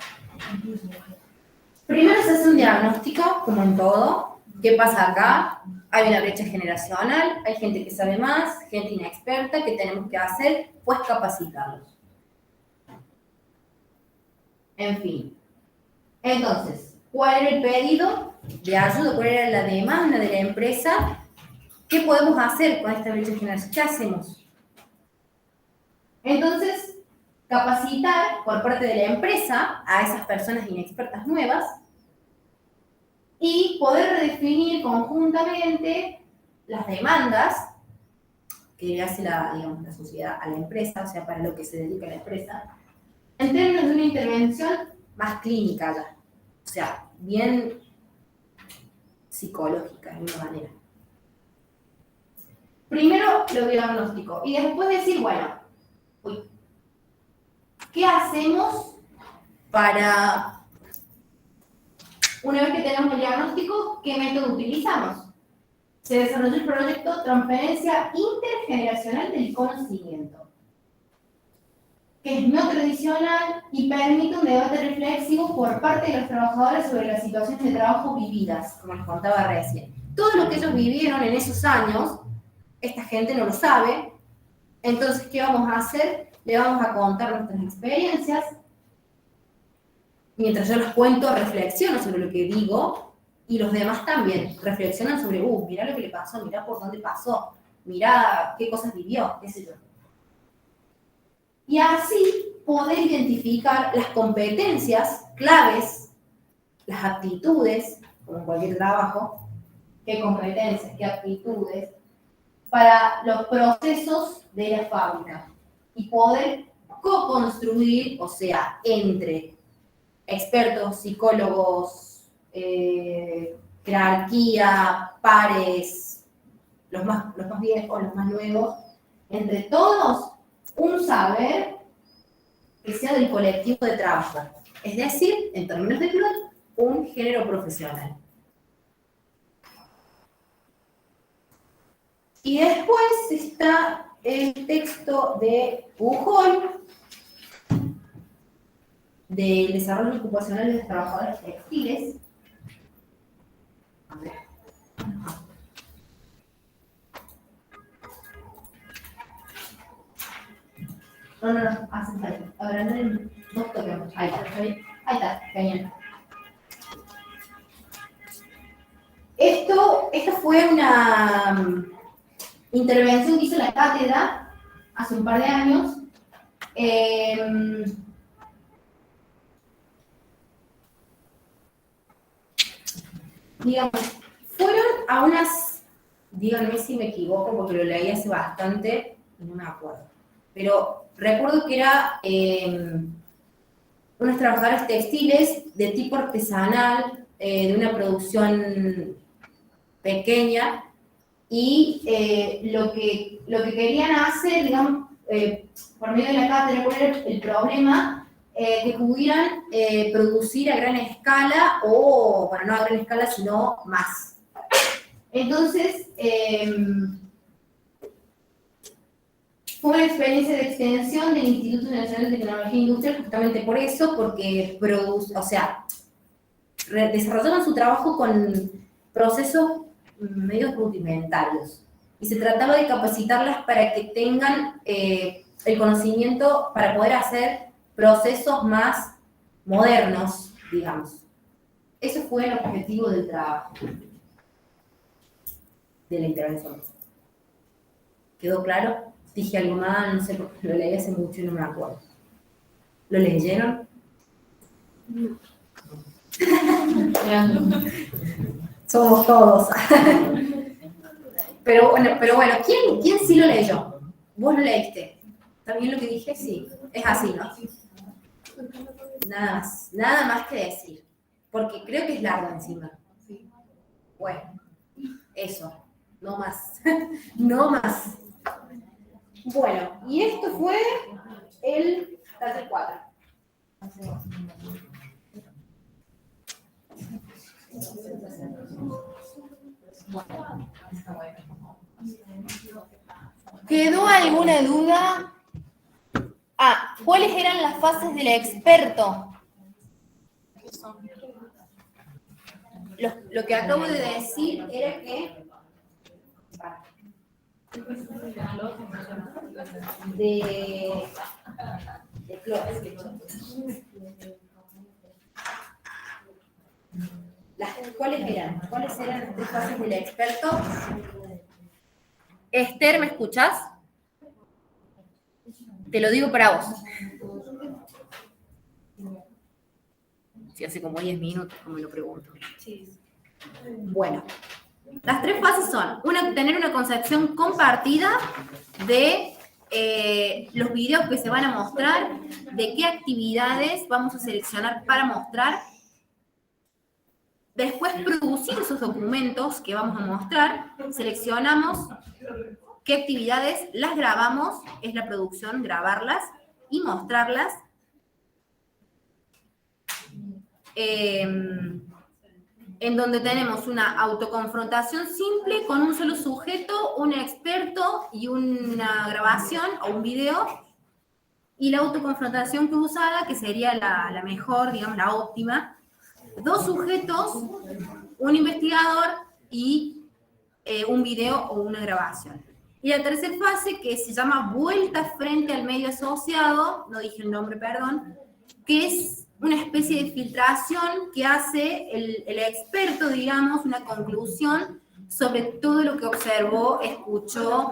Primero se hace un diagnóstico, como en todo. ¿Qué pasa acá? Hay una brecha generacional, hay gente que sabe más, gente inexperta. ¿Qué tenemos que hacer? Pues capacitarlos. En fin. Entonces, ¿cuál era el pedido de ayuda? ¿Cuál era la demanda de la empresa? ¿Qué podemos hacer con esta brecha generacional? ¿Qué hacemos? Entonces, capacitar por parte de la empresa a esas personas inexpertas nuevas y poder redefinir conjuntamente las demandas que hace la sociedad a la empresa, o sea, para lo que se dedica la empresa, en términos de una intervención más clínica ya, o sea, bien psicológica de alguna manera. Primero lo diagnóstico y después decir, bueno, ¿qué hacemos para, una vez que tenemos el diagnóstico, qué método utilizamos? Se desarrolló el proyecto Transferencia Intergeneracional del Conocimiento, que es no tradicional y permite un debate reflexivo por parte de los trabajadores sobre las situaciones de trabajo vividas, como les contaba recién. Todo lo que ellos vivieron en esos años, esta gente no lo sabe. Entonces, ¿qué vamos a hacer? Le vamos a contar nuestras experiencias. Mientras yo las cuento, reflexiono sobre lo que digo, y los demás también reflexionan sobre, mirá lo que le pasó, mirá por dónde pasó, mirá qué cosas vivió, qué sé yo. Y así poder identificar las competencias claves, las aptitudes, como en cualquier trabajo, qué competencias, qué aptitudes, para los procesos de la fábrica y poder co-construir, o sea, entre expertos, psicólogos, jerarquía, pares, los más viejos, los más nuevos, entre todos un saber que sea del colectivo de trabajo. Es decir, en términos de Bloch, un género profesional. Y después está el texto de Pujol, del desarrollo ocupacional de los trabajadores textiles. A ver. No, hacen falta. Ahora no en dos toquemos. Ahí está, genial. Esto fue una intervención que hizo la cátedra hace un par de años. Digamos, fueron a unas, díganme si me equivoco porque lo leí hace bastante y no me acuerdo, pero recuerdo que era unos trabajadores textiles de tipo artesanal, de una producción pequeña, y lo que querían hacer, digamos, por medio de la cátedra, ¿cuál era el problema? Que pudieran producir a gran escala, o, bueno, no a gran escala, sino más. Entonces, fue una experiencia de extensión del Instituto Nacional de Tecnología e Industria, justamente por eso, porque desarrollaron su trabajo con procesos medios rudimentarios. Y se trataba de capacitarlas para que tengan el conocimiento para poder hacer procesos más modernos, digamos. Ese fue el objetivo del trabajo, de la intervención. ¿Quedó claro? Dije algo mal, no sé, porque lo leí hace mucho y no me acuerdo. ¿Lo leyeron? No. Somos todos. Pero bueno, ¿quién sí lo leyó? ¿Vos lo leíste? ¿Está bien lo que dije? Sí. Es así, ¿no? Nada más que decir. Porque creo que es largo encima. Bueno, eso. No más. No más. Bueno, y esto fue el taller 4. ¿Quedó alguna duda? ¿Cuáles eran las fases del experto? Lo que acabo de decir era que de ¿cuáles eran? ¿Cuáles eran las tres fases del experto? Esther, ¿me escuchás? Te lo digo para vos. Sí, hace como 10 minutos que me lo pregunto. Bueno, las tres fases son, tener una concepción compartida de los videos que se van a mostrar, de qué actividades vamos a seleccionar para mostrar, después producir esos documentos que vamos a mostrar, seleccionamos qué actividades, las grabamos, es la producción, grabarlas y mostrarlas. En donde tenemos una autoconfrontación simple con un solo sujeto, un experto y una grabación o un video, y la autoconfrontación que es usada, que sería la mejor, digamos, la óptima, 2 sujetos, un investigador y un video o una grabación. Y la tercera fase, que se llama vuelta frente al medio asociado, no dije el nombre, perdón, que es una especie de filtración que hace el experto, digamos, una conclusión sobre todo lo que observó, escuchó,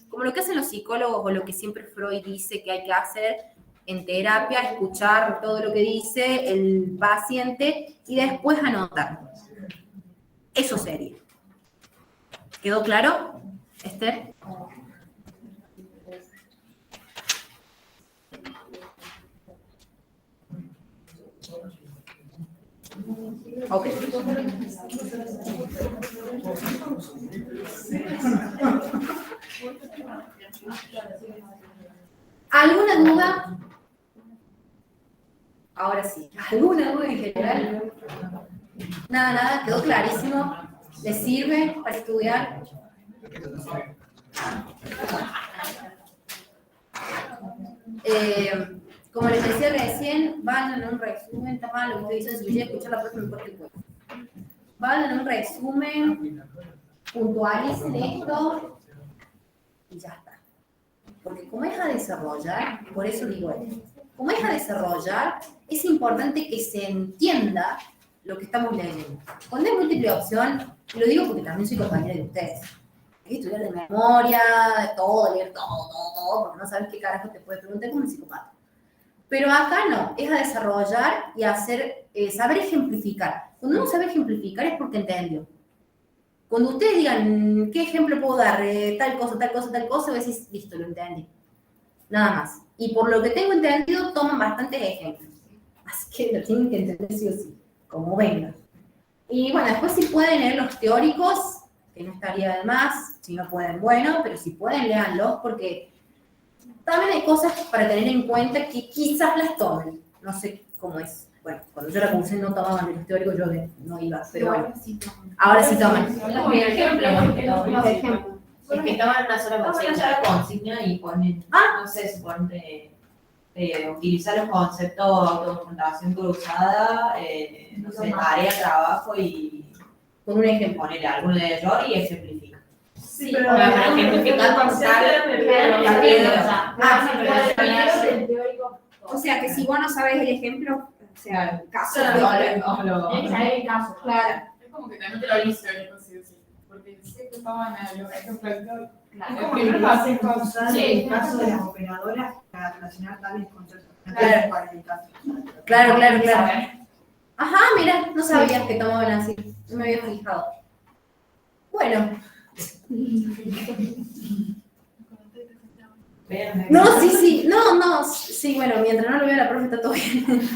como lo que hacen los psicólogos o lo que siempre Freud dice que hay que hacer en terapia, escuchar todo lo que dice el paciente y después anotar. Eso sería. ¿Quedó claro, Esther? Ok. ¿Alguna duda? Ahora sí, ¿alguna duda en general? Nada, quedó clarísimo. ¿Les sirve para estudiar? Como les decía recién, vayan a un resumen, está mal lo que estoy diciendo, si quisiera escuchar la próxima parte del vayan a un resumen, puntualicen esto y ya está. Porque como es a desarrollar, por eso digo esto, como es a desarrollar, es importante que se entienda lo que estamos leyendo. Cuando hay múltiple opción, lo digo porque también soy compañera de ustedes. Hay que estudiar de memoria, de todo, leer todo, porque no sabes qué carajo te puede preguntar como un psicópata. Pero acá no, es a desarrollar y hacer, saber ejemplificar. Cuando uno sabe ejemplificar es porque entendió. Cuando ustedes digan, ¿qué ejemplo puedo dar? Tal cosa, vos decís, listo, lo entendí. Nada más. Y por lo que tengo entendido, toman bastantes ejemplos. Así que lo tienen que entender sí o sí, como venga. Y bueno, después si pueden leer los teóricos, que no estaría de más, si no pueden, bueno, pero si pueden, léanlos, porque también hay cosas para tener en cuenta que quizás las tomen. No sé cómo es. Bueno, cuando yo la cursé no tomaban de los teóricos, yo no iba, pero bueno. Ahora sí toman. Por ejemplo, Por ejemplo. es que toman una sola consigna y ponen, no sé, suponen utilizar los conceptos de autoconfrontación cruzada, no sé, tarea, trabajo y Con un ejemplo. poner alguno de ellos y ejemplifica. Sí, pero ejemplificar con O sea, que si vos no sabes el ejemplo, o sea, el caso. Claro. Es como que también te lo hice, sí o sí. Porque siempre estaban a los ejemplos. Es como que no hacen causar el caso de las operadoras para relacionar tales conceptos. Claro. Ajá, mira, no sabías que tomaban así. No me había fijado. Bueno. No, sí. No, sí, bueno, mientras no lo vea la profe está todo bien.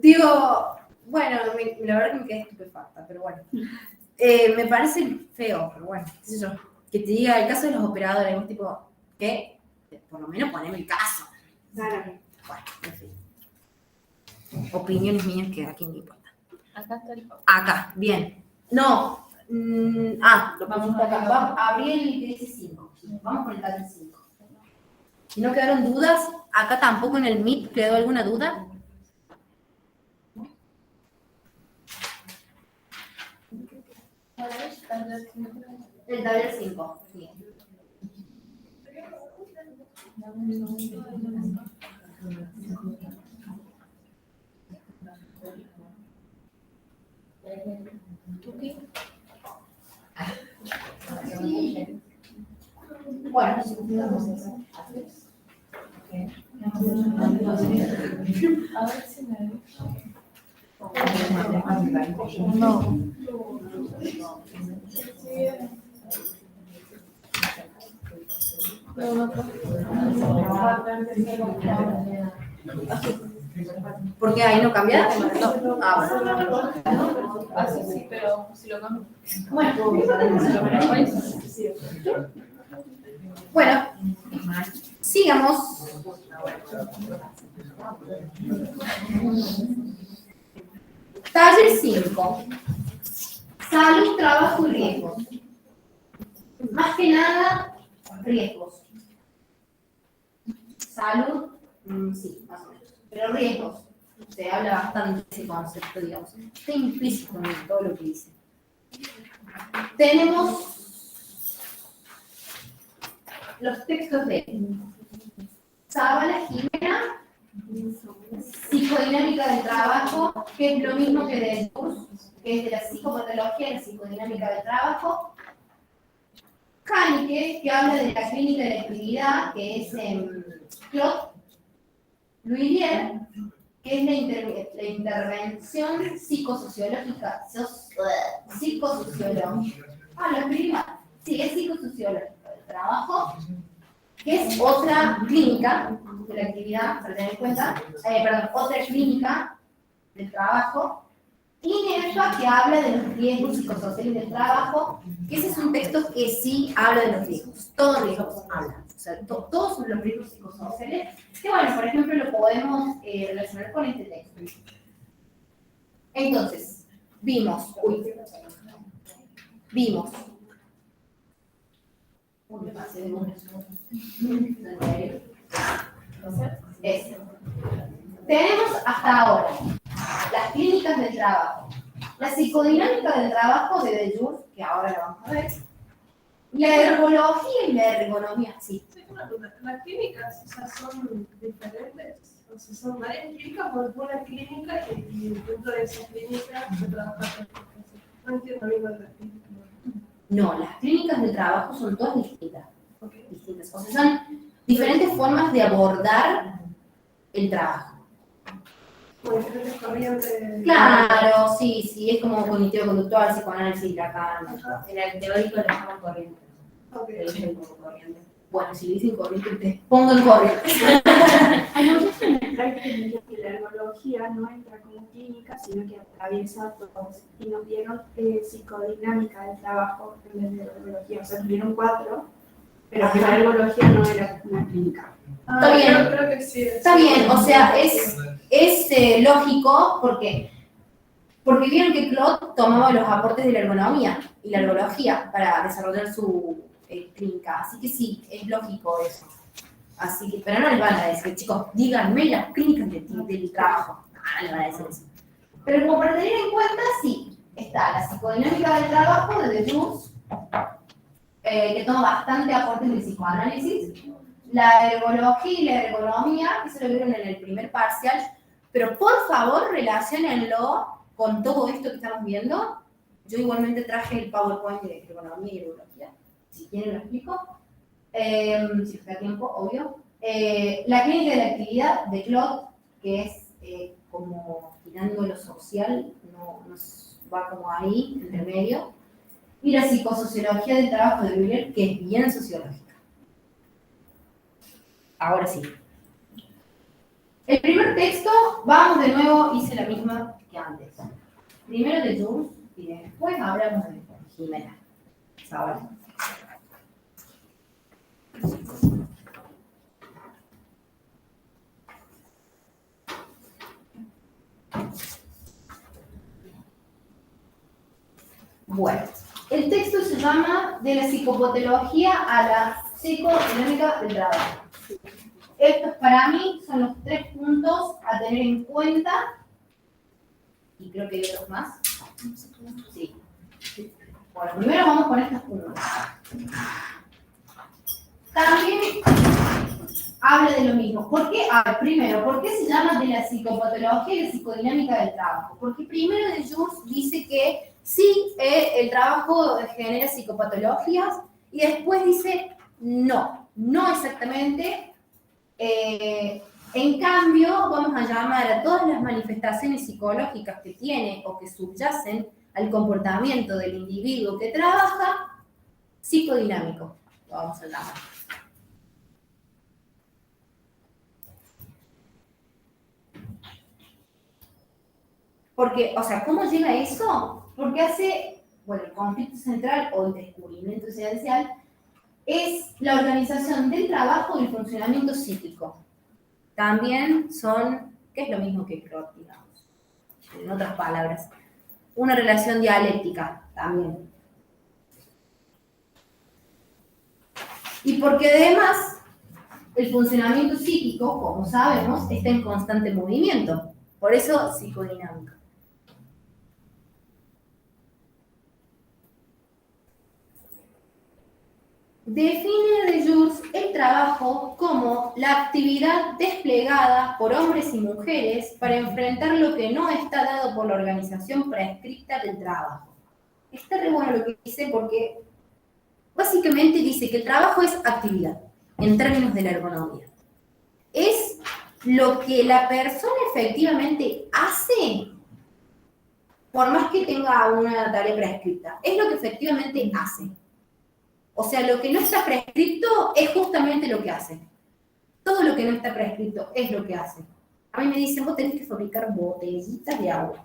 Digo, bueno, la verdad que me quedé estupefacta, pero bueno. Me parece feo, pero bueno, qué sé yo. Que te diga el caso de los operadores, un tipo, ¿qué? Por lo menos poneme el caso. Claro. Bueno, en fin. Opiniones mías que aquí no importa. Acá está el papá. Acá, bien. No. Lo pusiste acá. Vamos, abrí el que dice 5. Vamos con el taller 5. Si no quedaron dudas, acá tampoco en el Meet quedó alguna duda. El taller 5. Bien. Bueno, A ver si me ¿por qué ahí no cambia? No. Así sí, pero si lo cambio. Bueno, sigamos. Taller 5. Salud, trabajo y riesgos. Más que nada, riesgos. Salud, sí, más o menos. Pero riesgos. Se habla bastante de ese concepto, digamos. Está implícito en todo lo que dice. Tenemos los textos de Zavala Jimena, Psicodinámica del trabajo, que es lo mismo que de Durs, que es de la psicopatología y la psicodinámica del trabajo. Haneke, que habla de la clínica de la actividad, que es Claude Louvier, que es la intervención psicosociológica. Lo escribí mal. Sí, es psicosociológica del trabajo, que es otra clínica de la actividad, para tener en cuenta, otra clínica del trabajo, INEFA, que habla de los riesgos psicosociales del trabajo, que ese es un texto que sí habla de los riesgos, todos riesgos hablan, o sea, todos son los riesgos psicosociales, que bueno, por ejemplo, lo podemos relacionar con este texto. Entonces, vimos. Tenemos hasta ahora las clínicas del trabajo, la psicodinámica del trabajo de Deleuze, que ahora la vamos a ver, la ergología y la ergonomía, sí. Una duda, ¿las clínicas, o sea, son diferentes? O sea, son varias clínicas o es una clínica y dentro de esa clínica se trabaja con no entiendo bien lo de las clínicas. No, las clínicas del trabajo son todas distintas. Ok. O sea, son diferentes formas de abordar el trabajo. Como diferentes corrientes. Claro, sí, es como cognitivo-conductual, psicoanálisis, Lacan. Ajá. En el teórico le llaman corriente. Ok. Le dicen como corriente. Bueno, si le dicen corriente, te pongo en corriente. Hay muchos en el que la ergología no entra como clínica, sino que atraviesa todos. Y nos dieron psicodinámica del trabajo en vez de ergología. O sea, nos dieron 4, pero que la ergología no era una clínica. Está bien. Yo creo que sí. Está bien, o sea, es lógico porque vieron que Claude tomaba los aportes de la ergonomía y la ergología para desarrollar su clínica, así que sí, es lógico eso. Así que, pero no les van a decir, chicos, díganme las clínicas del trabajo. No les van a decir eso. Pero como para tener en cuenta, sí, está la psicodinámica del trabajo de Deleuze, que toma bastante aportes del psicoanálisis, la ergología y la ergonomía, que se lo vieron en el primer parcial, pero por favor relaciónenlo con todo esto que estamos viendo. Yo igualmente traje el PowerPoint de ergonomía y ergología, si quieren lo explico, si está tiempo, obvio. La clínica de la actividad de Claude, que es como tirando lo social, no va como ahí, entre medio, y la psicosociología del trabajo de Wheeler, que es bien sociológica. Ahora sí. El primer texto, vamos de nuevo, hice la misma que antes. Primero de Jules y después hablamos de Jimena. Ahora. Bueno, el texto se llama De la psicopatología a la psicodinámica del trabajo. Estos para mí son los 3 puntos a tener en cuenta. Y creo que hay otros más. Sí. Bueno, primero vamos con estos puntos. También habla de lo mismo. ¿Por qué? Primero, ¿por qué se llama de la psicopatología y la psicodinámica del trabajo? Porque primero de Jules dice que sí, el trabajo genera psicopatologías, y después dice no exactamente. En cambio, vamos a llamar a todas las manifestaciones psicológicas que tiene o que subyacen al comportamiento del individuo que trabaja, psicodinámico, lo vamos a llamar. Porque, o sea, ¿cómo llega a eso? Porque el conflicto central o el descubrimiento esencial es la organización del trabajo y el funcionamiento psíquico. También son, que es lo mismo que Claude, digamos, en otras palabras, una relación dialéctica también. Y porque además el funcionamiento psíquico, como sabemos, está en constante movimiento, por eso psicodinámica. Define Deleuze el trabajo como la actividad desplegada por hombres y mujeres para enfrentar lo que no está dado por la organización prescripta del trabajo. Está re bueno lo que dice porque básicamente dice que el trabajo es actividad, en términos de la ergonomía. Es lo que la persona efectivamente hace, por más que tenga una tarea prescripta. Es lo que efectivamente hace. O sea, lo que no está prescrito es justamente lo que hace. Todo lo que no está prescrito es lo que hace. A mí me dicen, vos tenés que fabricar botellitas de agua.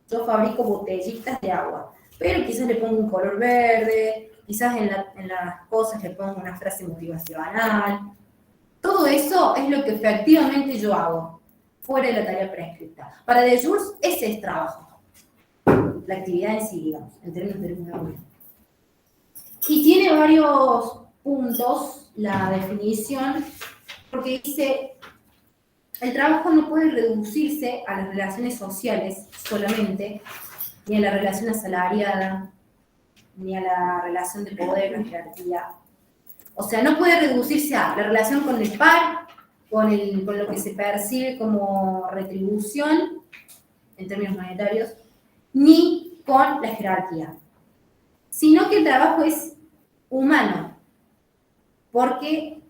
yo fabrico botellitas de agua, pero quizás le pongo un color verde, quizás en las cosas le pongo una frase motivacional. Todo eso es lo que efectivamente yo hago, fuera de la tarea prescrita. Para Deleuze, ese es trabajo. La actividad en sí, digamos, en términos de una. Y tiene varios puntos la definición, porque dice, el trabajo no puede reducirse a las relaciones sociales solamente, ni a la relación asalariada, ni a la relación de poder, la jerarquía. O sea, no puede reducirse a la relación con el par, con lo que se percibe como retribución, en términos monetarios, ni con la jerarquía. Sino que el trabajo es humano, porque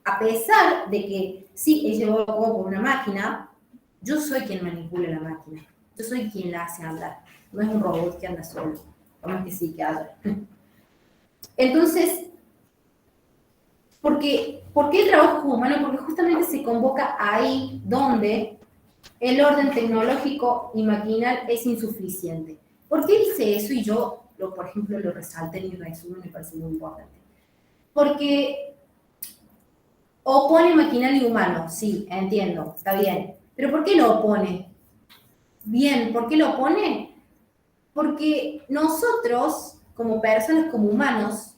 a pesar de que sí es llevado a cabo por una máquina, yo soy quien manipula la máquina, yo soy quien la hace andar, no es un robot que anda solo, por más que sí que anda. Entonces, ¿por qué el trabajo es humano? Porque justamente se convoca ahí donde el orden tecnológico y maquinal es insuficiente. ¿Por qué dice eso? Y yo, por ejemplo, lo resalté en mi resumen, me parece muy importante. Porque opone maquinal y humano, sí, entiendo, está bien. ¿Pero por qué lo opone? Bien, ¿por qué lo opone? Porque nosotros, como personas, como humanos,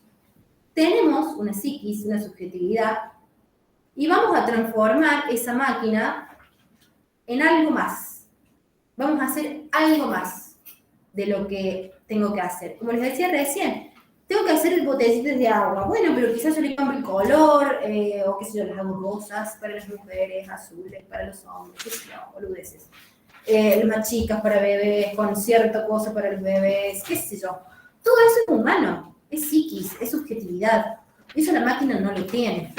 tenemos una psiquis, una subjetividad, y vamos a transformar esa máquina en algo más. Vamos a hacer algo más de lo que tengo que hacer. Como les decía recién, tengo que hacer botellitas de agua. Bueno, pero quizás yo le cambio el color, o qué sé yo, las hago rosas para las mujeres, azules para los hombres, qué sé yo, boludeces. Las más chicas para bebés, con cierta cosa para los bebés, qué sé yo. Todo eso es humano, es psiquis, es subjetividad. Eso la máquina no lo tiene.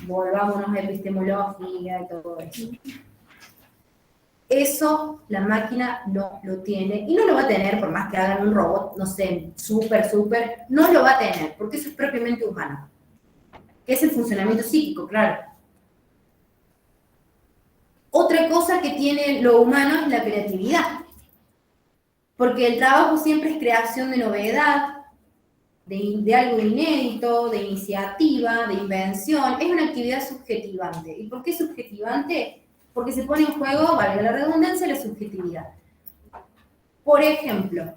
Volvámonos a epistemología y todo eso. Eso la máquina no lo tiene y no lo va a tener por más que hagan un robot, no sé, súper, no lo va a tener porque eso es propiamente humano. Es el funcionamiento psíquico, claro. Otra cosa que tiene lo humano es la creatividad, porque el trabajo siempre es creación de novedad, de algo inédito, de iniciativa, de invención, es una actividad subjetivante. ¿Y por qué subjetivante? Porque se pone en juego, valga la redundancia, la subjetividad. Por ejemplo,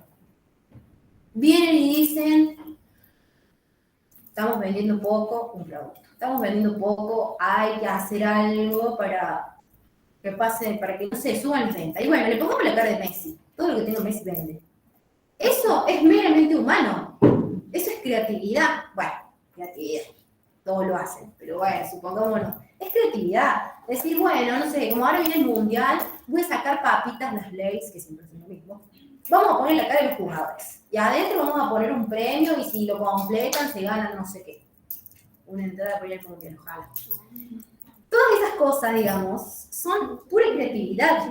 vienen y dicen, estamos vendiendo poco un producto, estamos vendiendo poco, hay que hacer algo para que pase, para que no se suban las ventas. Y bueno, le pongamos la cara de Messi, todo lo que tenga Messi vende. Eso es meramente humano, eso es creatividad. Bueno, creatividad, todos lo hacen, pero bueno, supongámonos. Es creatividad. Decir, bueno, no sé, como ahora viene el mundial, voy a sacar papitas, las Lay's, que siempre son lo mismo. Vamos a poner la cara de los jugadores. Y adentro vamos a poner un premio y si lo completan se ganan no sé qué. Una entrada para ir al mundial, ojalá. Todas esas cosas, digamos, son pura creatividad.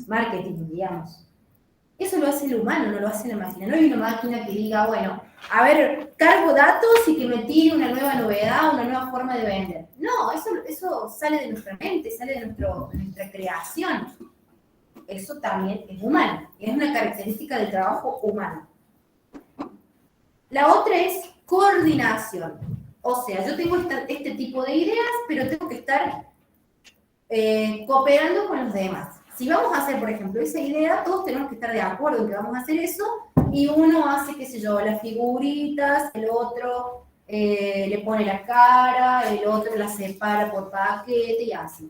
Marketing, digamos. Eso lo hace el humano, no lo hace la máquina. No hay una máquina que diga, bueno, a ver, cargo datos y que me tire una nueva novedad, una nueva forma de vender. No, eso sale de nuestra mente, sale de nuestra creación. Eso también es humano, es una característica del trabajo humano. La otra es coordinación. O sea, yo tengo este tipo de ideas, pero tengo que estar cooperando con los demás. Si vamos a hacer, por ejemplo, esa idea, todos tenemos que estar de acuerdo en que vamos a hacer eso, y uno hace, qué sé yo, las figuritas, el otro le pone la cara, el otro la separa por paquete y así.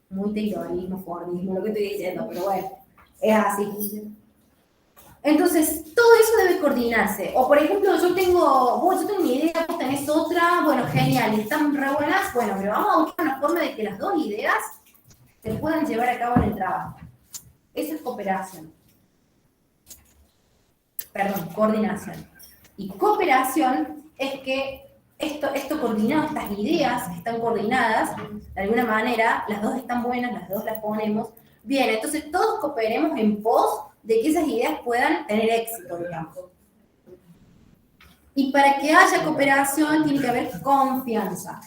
Muy taylorismo, fordismo, lo que estoy diciendo, pero bueno, es así. Entonces, todo eso debe coordinarse. O, por ejemplo, yo tengo mi idea, vos tenés otra, bueno, genial, están re buenas, bueno, pero vamos a buscar una forma de que las dos ideas se puedan llevar a cabo en el trabajo. Eso es cooperación. Perdón, coordinación. Y cooperación es que esto coordinado, estas ideas están coordinadas, de alguna manera, las dos están buenas, las dos las ponemos. Bien, entonces todos cooperemos en pos de que esas ideas puedan tener éxito, digamos. Y para que haya cooperación tiene que haber confianza.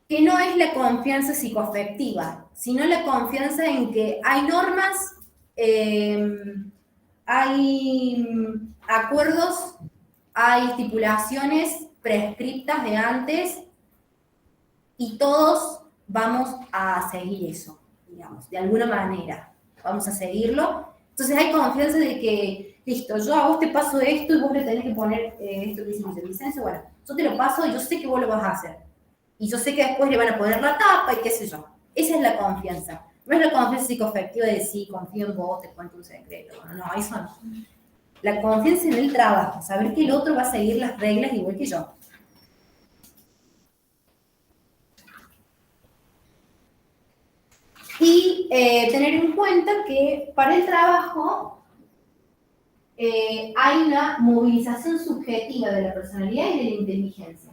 que no es la confianza psicoafectiva, sino la confianza en que hay normas, hay acuerdos, hay estipulaciones prescriptas de antes y todos vamos a seguir eso, digamos, de alguna manera. Vamos a seguirlo. Entonces hay confianza de que, listo, yo a vos te paso esto y vos le tenés que poner esto que dice Vicencio, bueno, yo te lo paso y yo sé que vos lo vas a hacer. Y yo sé que después le van a poner la tapa y qué sé yo. Esa es la confianza. No es la confianza psicoafectiva de sí, confío en vos, te cuento un secreto. No, eso no. La confianza en el trabajo, saber que el otro va a seguir las reglas igual que yo. Y tener en cuenta que para el trabajo hay una movilización subjetiva de la personalidad y de la inteligencia,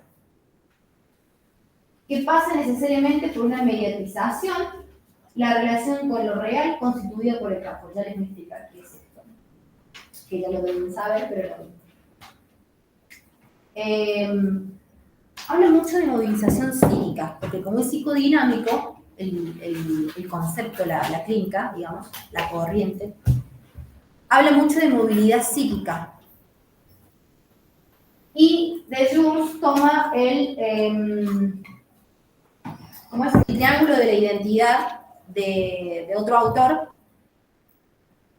que pasa necesariamente por una mediatización, la relación con lo real constituida por el campo. Ya les voy a explicar qué es esto, que ya lo deben saber, pero habla mucho de movilización psíquica, porque como es psicodinámico, el concepto, la clínica, digamos, la corriente, habla mucho de movilidad psíquica. Y Deleuze toma ¿cómo es? El triángulo de la identidad de otro autor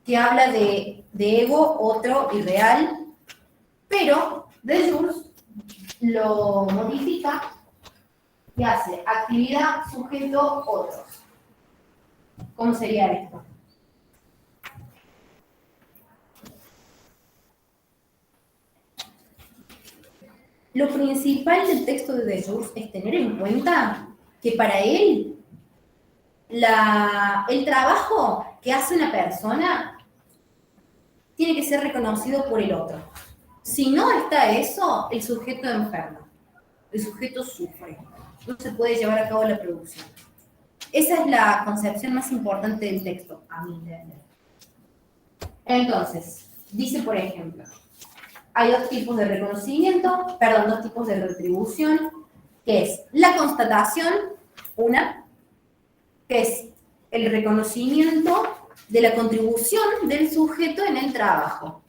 que habla de ego, otro y real, pero Deleuze lo modifica y hace actividad, sujeto, otros. ¿Cómo sería esto? Lo principal del texto de Deleuze es tener en cuenta que para él el trabajo que hace una persona tiene que ser reconocido por el otro. Si no está eso, el sujeto enferma, el sujeto sufre, no se puede llevar a cabo la producción. Esa es la concepción más importante del texto, a mi entender. Entonces, dice por ejemplo, hay dos tipos de reconocimiento, dos tipos de retribución, que es la constatación, una, que es el reconocimiento de la contribución del sujeto en el trabajo.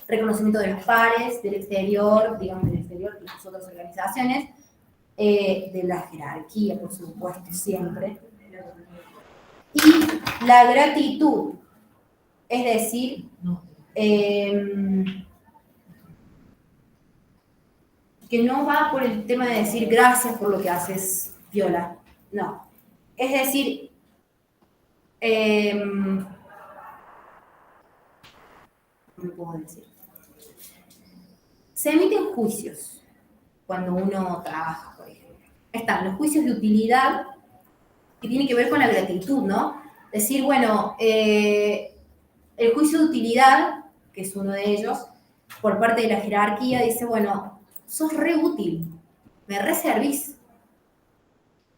Reconocimiento de los pares, del exterior, digamos del exterior, de las otras organizaciones, de la jerarquía, por supuesto, siempre. Y la gratitud, es decir, que no va por el tema de decir gracias por lo que haces, Viola. No. Es decir, ¿cómo puedo decir? Se emiten juicios cuando uno trabaja, por ejemplo. Están los juicios de utilidad, que tienen que ver con la gratitud, ¿no? Decir, bueno, el juicio de utilidad, que es uno de ellos, por parte de la jerarquía, dice, bueno, sos re útil, me reservís.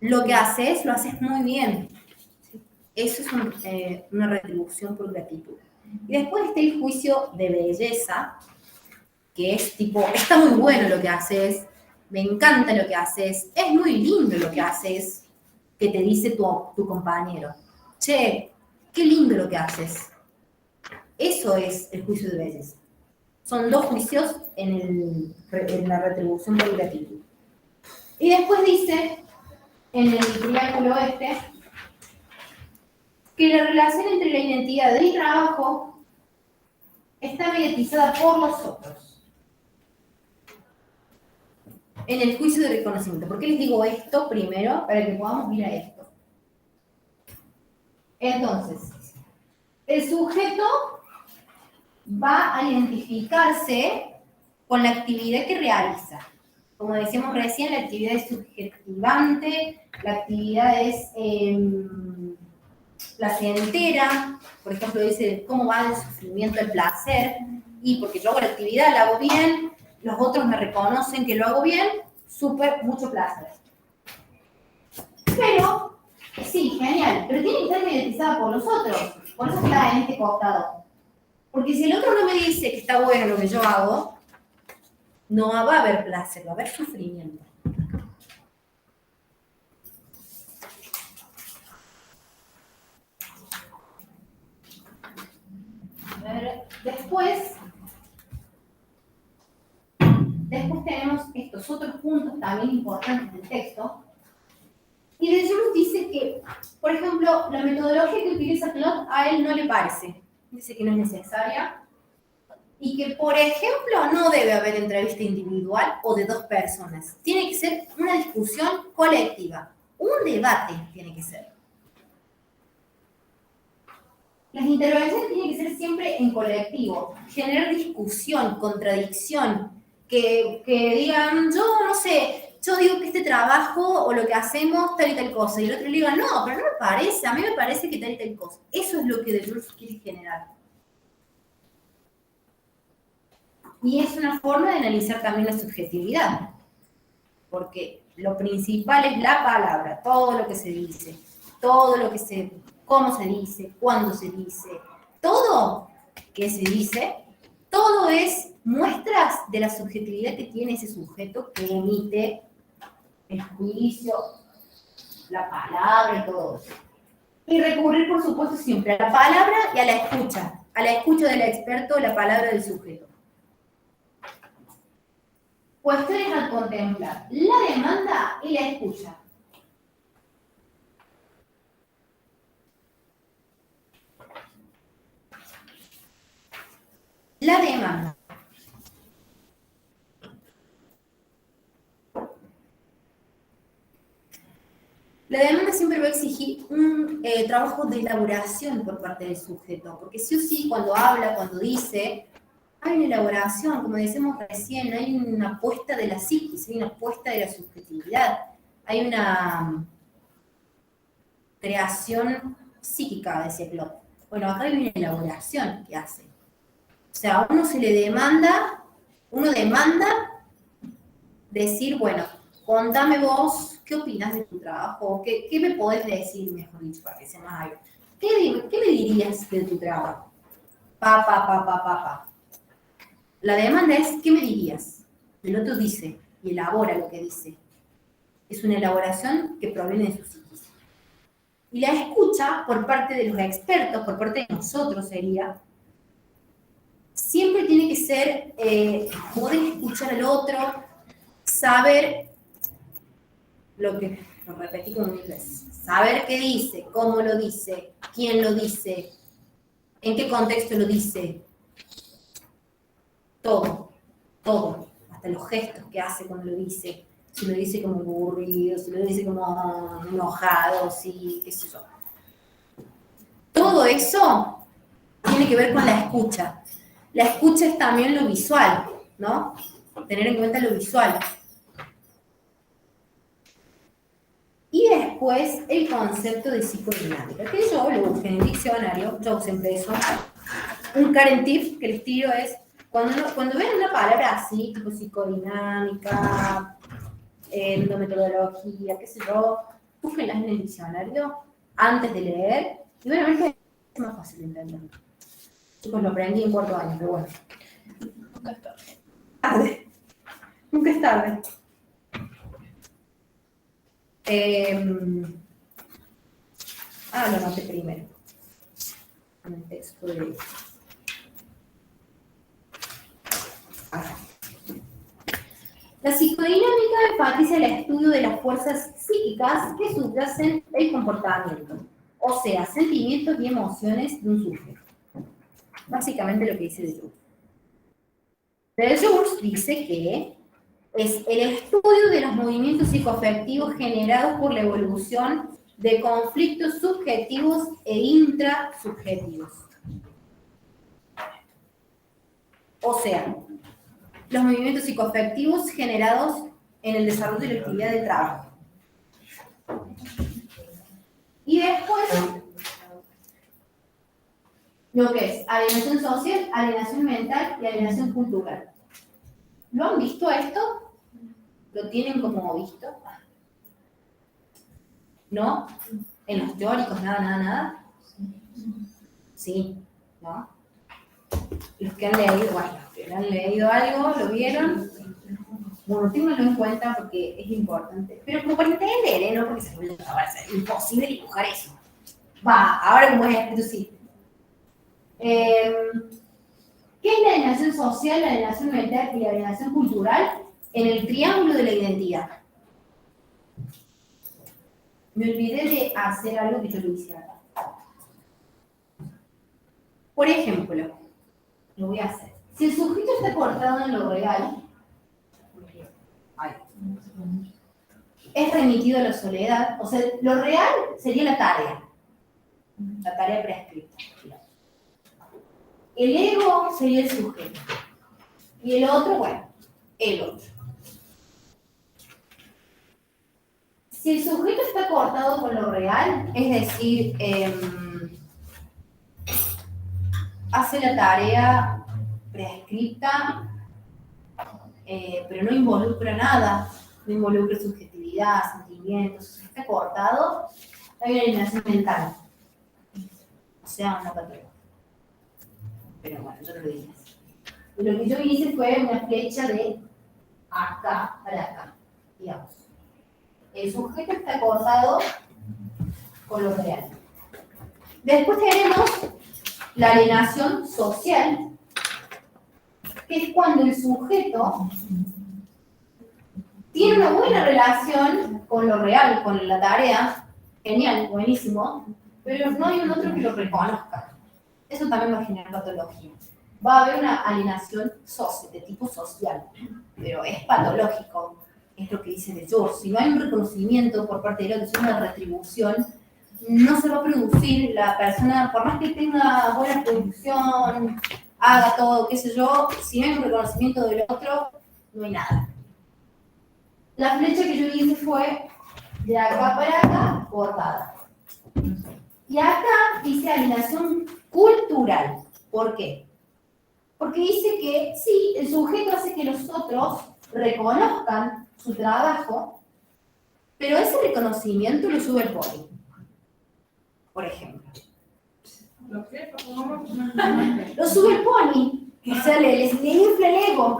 Lo que haces, lo haces muy bien. Eso es una retribución por gratitud. Y después está el juicio de belleza, que es tipo, está muy bueno lo que haces, me encanta lo que haces, es muy lindo lo que haces, que te dice tu compañero. Che, qué lindo lo que haces. Eso es el juicio de belleza. Son dos juicios en la retribución por gratitud. Y después dice, en el triángulo que la relación entre la identidad del trabajo está mediatizada por los otros. En el juicio de reconocimiento. ¿Por qué les digo esto primero? Para que podamos ir a esto. Entonces, el sujeto va a identificarse con la actividad que realiza. Como decíamos recién, la actividad es subjetivante, la actividad es placentera. Por ejemplo, dice, ¿cómo va el sufrimiento al placer? Y porque yo hago la actividad, la hago bien, los otros me reconocen que lo hago bien, súper, mucho placer. Pero, sí, genial, pero tiene que estar mediatizada por los otros. Por eso está en este costado. Porque si el otro no me dice que está bueno lo que yo hago, no va a haber placer, va a haber sufrimiento. Después tenemos estos otros puntos también importantes del texto. Y de Jules dice que, por ejemplo, la metodología que utiliza Claude a él no le parece. Dice que no es necesaria. Y que, por ejemplo, no debe haber entrevista individual o de dos personas. Tiene que ser una discusión colectiva. Un debate tiene que ser. Las intervenciones tienen que ser siempre en colectivo. Generar discusión, contradicción. Que digan, yo no sé, yo digo que este trabajo o lo que hacemos tal y tal cosa. Y el otro le diga, no, pero no me parece, a mí me parece que tal y tal cosa. Eso es lo que Deleuze quiere generar. Y es una forma de analizar también la subjetividad, porque lo principal es la palabra, todo lo que se dice, cómo se dice, cuándo se dice, todo que se dice, todo es muestras de la subjetividad que tiene ese sujeto que emite el juicio, la palabra y todo eso. Y recurrir, por supuesto, siempre a la palabra y a la escucha del experto, la palabra del sujeto. Cuestiones al contemplar: la demanda y la escucha. La demanda. La demanda siempre va a exigir un trabajo de elaboración por parte del sujeto, porque sí o sí, cuando habla, cuando dice, hay una elaboración, como decíamos recién, hay una apuesta de la psiquis, hay una apuesta de la subjetividad, hay una creación psíquica, decía Claude. Bueno, acá hay una elaboración que hace. O sea, a uno se le demanda, uno demanda decir, bueno, contame vos, ¿qué opinas de tu trabajo? ¿Qué me podés decir, mejor dicho, para que sea más algo? ¿Qué me dirías de tu trabajo? La demanda es, ¿qué me dirías? El otro dice, y elabora lo que dice. Es una elaboración que proviene de su psiquis. Y la escucha por parte de los expertos, por parte de nosotros sería, siempre tiene que ser poder escuchar al otro, saber lo repetí como mil veces, saber qué dice, cómo lo dice, quién lo dice, en qué contexto lo dice, todo, hasta los gestos que hace cuando lo dice, si lo dice como aburrido, si lo dice como enojado, si qué sé yo. Todo eso tiene que ver con la escucha. La escucha es también lo visual, ¿no? Tener en cuenta lo visual. Y después el concepto de psicodinámica, que yo lo busqué en el diccionario, yo uso siempre eso. Un current tip que les tiro es, cuando ven una palabra así, tipo psicodinámica, endometodología, qué sé yo, búsquenlas en el diccionario antes de leer, y van a ver que es más fácil de entender. Chicos, lo aprendí en cuarto año, pero bueno. Nunca es tarde. Nunca es tarde. Lo anoté primero. En el texto de... La psicodinámica enfatiza el estudio de las fuerzas psíquicas que subyacen el comportamiento, o sea, sentimientos y emociones de un sujeto. Básicamente lo que dice Deleuze. Deleuze dice que es el estudio de los movimientos psicoafectivos generados por la evolución de conflictos subjetivos e intrasubjetivos. O sea, los movimientos psicoafectivos generados en el desarrollo de la actividad del trabajo. Y después, lo que es alienación social, alienación mental y alienación cultural. ¿Lo han visto esto? ¿Lo tienen como visto? ¿No? ¿En los teóricos nada? Sí, ¿no? Los que han leído, bueno, los que han leído algo, ¿lo vieron? Bueno, ténganlo en cuenta porque es importante. Pero como para entender, no porque se vuelve a ser imposible dibujar eso. Va, ahora como es escrito, sí. ¿Qué es la alienación social, la alienación mental y la alienación cultural? En el triángulo de la identidad. Me olvidé de hacer algo que yo lo hice acá. Por ejemplo, lo voy a hacer. Si el sujeto está cortado en lo real, es remitido a la soledad, o sea, lo real sería la tarea prescrita. El ego sería el sujeto. Y el otro, bueno, el otro. Si el sujeto está cortado con lo real, es decir, hace la tarea prescrita, pero no involucra nada, no involucra subjetividad, sentimientos, está cortado, hay una alienación mental, o sea, una patología. Pero bueno, yo no lo dije así. Lo que yo hice fue una flecha de acá para acá, digamos. El sujeto está cortado con lo real. Después tenemos la alienación social, que es cuando el sujeto tiene una buena relación con lo real, con la tarea, genial, buenísimo, pero no hay un otro que lo reconozca. Eso también va a generar patología. Va a haber una alienación de tipo social, pero es patológico. Es lo que dice de George. Si no hay un reconocimiento por parte de la otra, una retribución, no se va a producir la persona, por más que tenga buena producción, haga todo, qué sé yo, si no hay un reconocimiento del otro, no hay nada. La flecha que yo hice fue de acá para acá, cortada. Y acá dice alienación cultural. ¿Por qué? Porque dice que sí, el sujeto hace que los otros reconozcan su trabajo, pero ese reconocimiento lo sube el poli, por ejemplo. ¿Lo qué? Lo sube el poli, o sea, le infla el ego.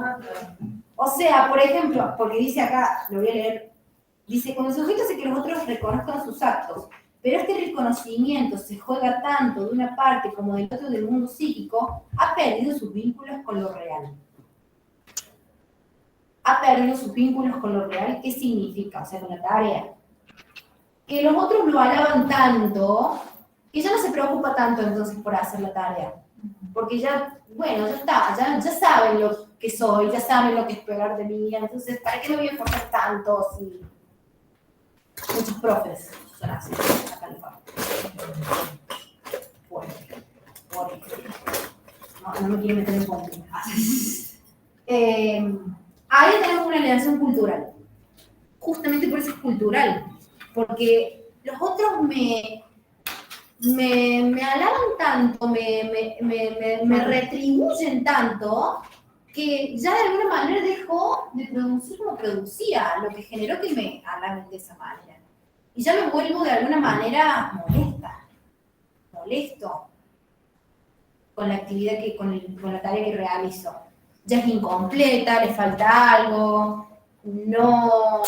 O sea, por ejemplo, porque dice acá, lo voy a leer, dice, cuando el sujeto hace que los otros reconozcan sus actos, pero este reconocimiento se juega tanto de una parte como del otro del mundo psíquico, ha perdido sus vínculos con lo real. Ha perdido sus vínculos con lo real, ¿qué significa? O sea, con la tarea. Que los otros lo alaban tanto, que ya no se preocupa tanto entonces por hacer la tarea. Porque ya, bueno, ya está, ya saben lo que soy, ya saben lo que esperar de mí, entonces, ¿para qué me voy a esforzar tanto si muchos profes son así, acá en el campo? Bueno, no me quiero meter en política. Ahí tenemos una alienación cultural. Justamente por eso es cultural. Porque los otros me alaban tanto, me retribuyen tanto, que ya de alguna manera dejó de producir como producía, lo que generó que me alaben de esa manera. Y ya me vuelvo de alguna manera molesto con la actividad con la tarea que realizo. Ya es incompleta, le falta algo, no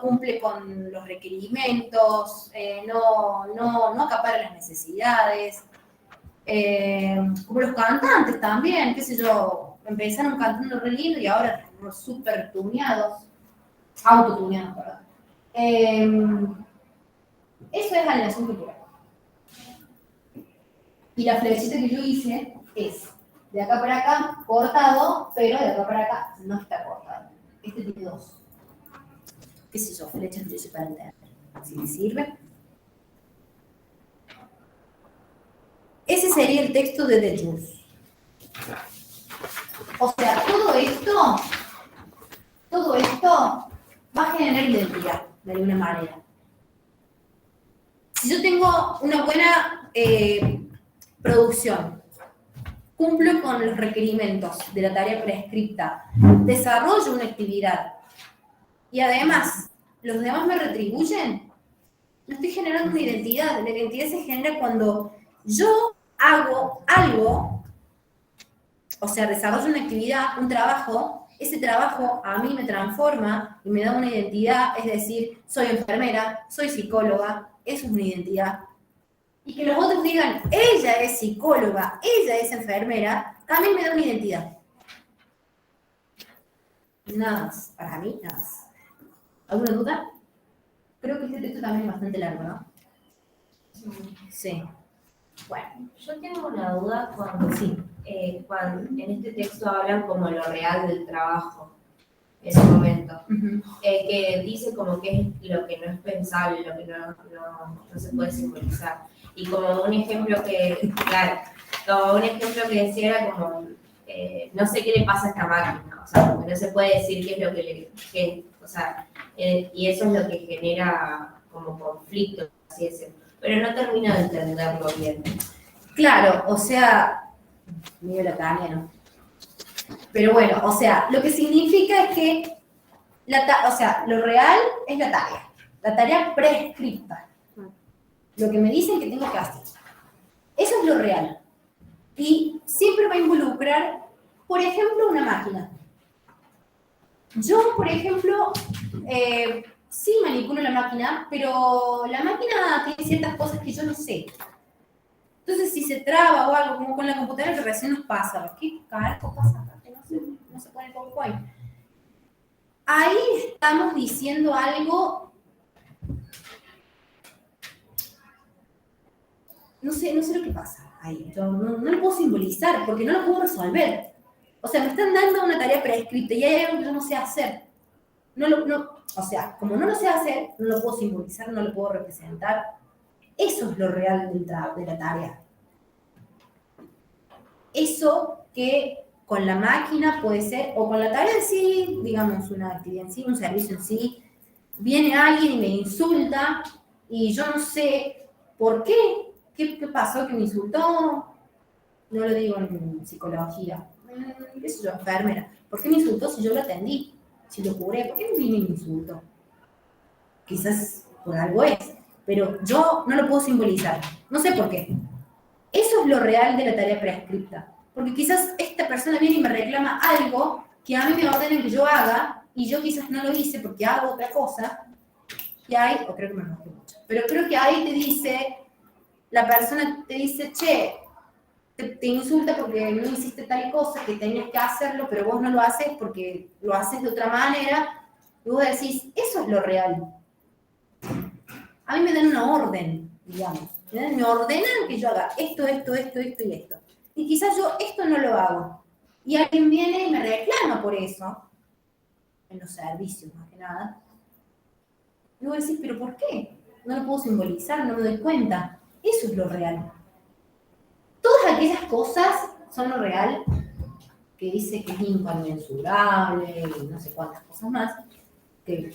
cumple con los requerimientos, no acapara las necesidades. Como los cantantes también, qué sé yo, empezaron cantando re lindo y ahora súper tuneados, autotuneados, perdón. Eso es alienación cultural. Y la flechita que yo hice es de acá para acá, cortado, pero de acá para acá no está cortado. Este tiene dos. ¿Qué sé yo? Flechas que yo hice para entender. Si me sirve. Ese sería el texto de Deleuze. O sea, todo esto va a generar identidad, de alguna manera. Si yo tengo una buena producción, cumplo con los requerimientos de la tarea prescripta, desarrollo una actividad y además los demás me retribuyen, no estoy generando una identidad. La identidad se genera cuando yo hago algo, o sea, desarrollo una actividad, un trabajo, ese trabajo a mí me transforma y me da una identidad, es decir, soy enfermera, soy psicóloga, eso es una identidad. y que los otros digan, ella es psicóloga, ella es enfermera, también me da una identidad. Nada más, para mí, nada más. ¿Alguna duda? Creo que este texto también es bastante largo, ¿no? Sí. Bueno, Yo tengo una duda cuando, sí. cuando en este texto hablan como lo real del trabajo, en un momento, que dice como que es lo que no es pensable, lo que no se puede simbolizar. Y como un ejemplo que, claro, como un ejemplo que decía era como, no sé qué le pasa a esta máquina, o sea, como que no se puede decir qué es lo o sea, y eso es lo que genera como conflicto, así decirlo. Pero no termino de entenderlo bien. Claro, o sea, medio lacaniano. Pero bueno, o sea, lo que significa es que, o sea, lo real es la tarea prescripta. Lo que me dicen que tengo que hacer. Eso es lo real. Y siempre va a involucrar, por ejemplo, una máquina. Yo, por ejemplo, sí manipulo la máquina, pero la máquina tiene ciertas cosas que yo no sé. Entonces, si se traba o algo, como con la computadora que recién nos pasa, ¿qué carajo pasa acá? Que no se pone PowerPoint. Ahí estamos diciendo algo, no sé lo que pasa ahí. Yo no lo puedo simbolizar porque no lo puedo resolver. O sea, me están dando una tarea prescrita y hay algo que yo no sé hacer. O sea, como no lo sé hacer, no lo puedo simbolizar, no lo puedo representar. Eso es lo real de la tarea. Eso que con la máquina puede ser, o con la tarea en sí, digamos, una actividad en sí, un servicio en sí, viene alguien y me insulta y yo no sé por qué. ¿Qué pasó que me insultó? No lo digo en psicología. ¿Qué sé yo, enfermera? ¿Por qué me insultó si yo lo atendí? Si lo curé, ¿por qué me vino y me insultó? Quizás por algo es, pero yo no lo puedo simbolizar. No sé por qué. Eso es lo real de la tarea prescripta. Porque quizás esta persona viene y me reclama algo que a mí me ordenen que yo haga y yo quizás no lo hice porque hago otra cosa. Y ahí, o creo que me enojé mucho, pero creo que ahí te dice, la persona te dice, che, te insulta porque no hiciste tal cosa que tenías que hacerlo, pero vos no lo haces porque lo haces de otra manera. Y vos decís, eso es lo real. A mí me dan una orden, digamos. Me ordenan que yo haga esto y esto. Y quizás yo esto no lo hago. Y alguien viene y me reclama por eso, en los servicios más que nada. Y vos decís, ¿pero por qué? No lo puedo simbolizar, no me doy cuenta. Eso es lo real. Todas aquellas cosas son lo real, que dice que es inconmensurable y no sé cuántas cosas más, que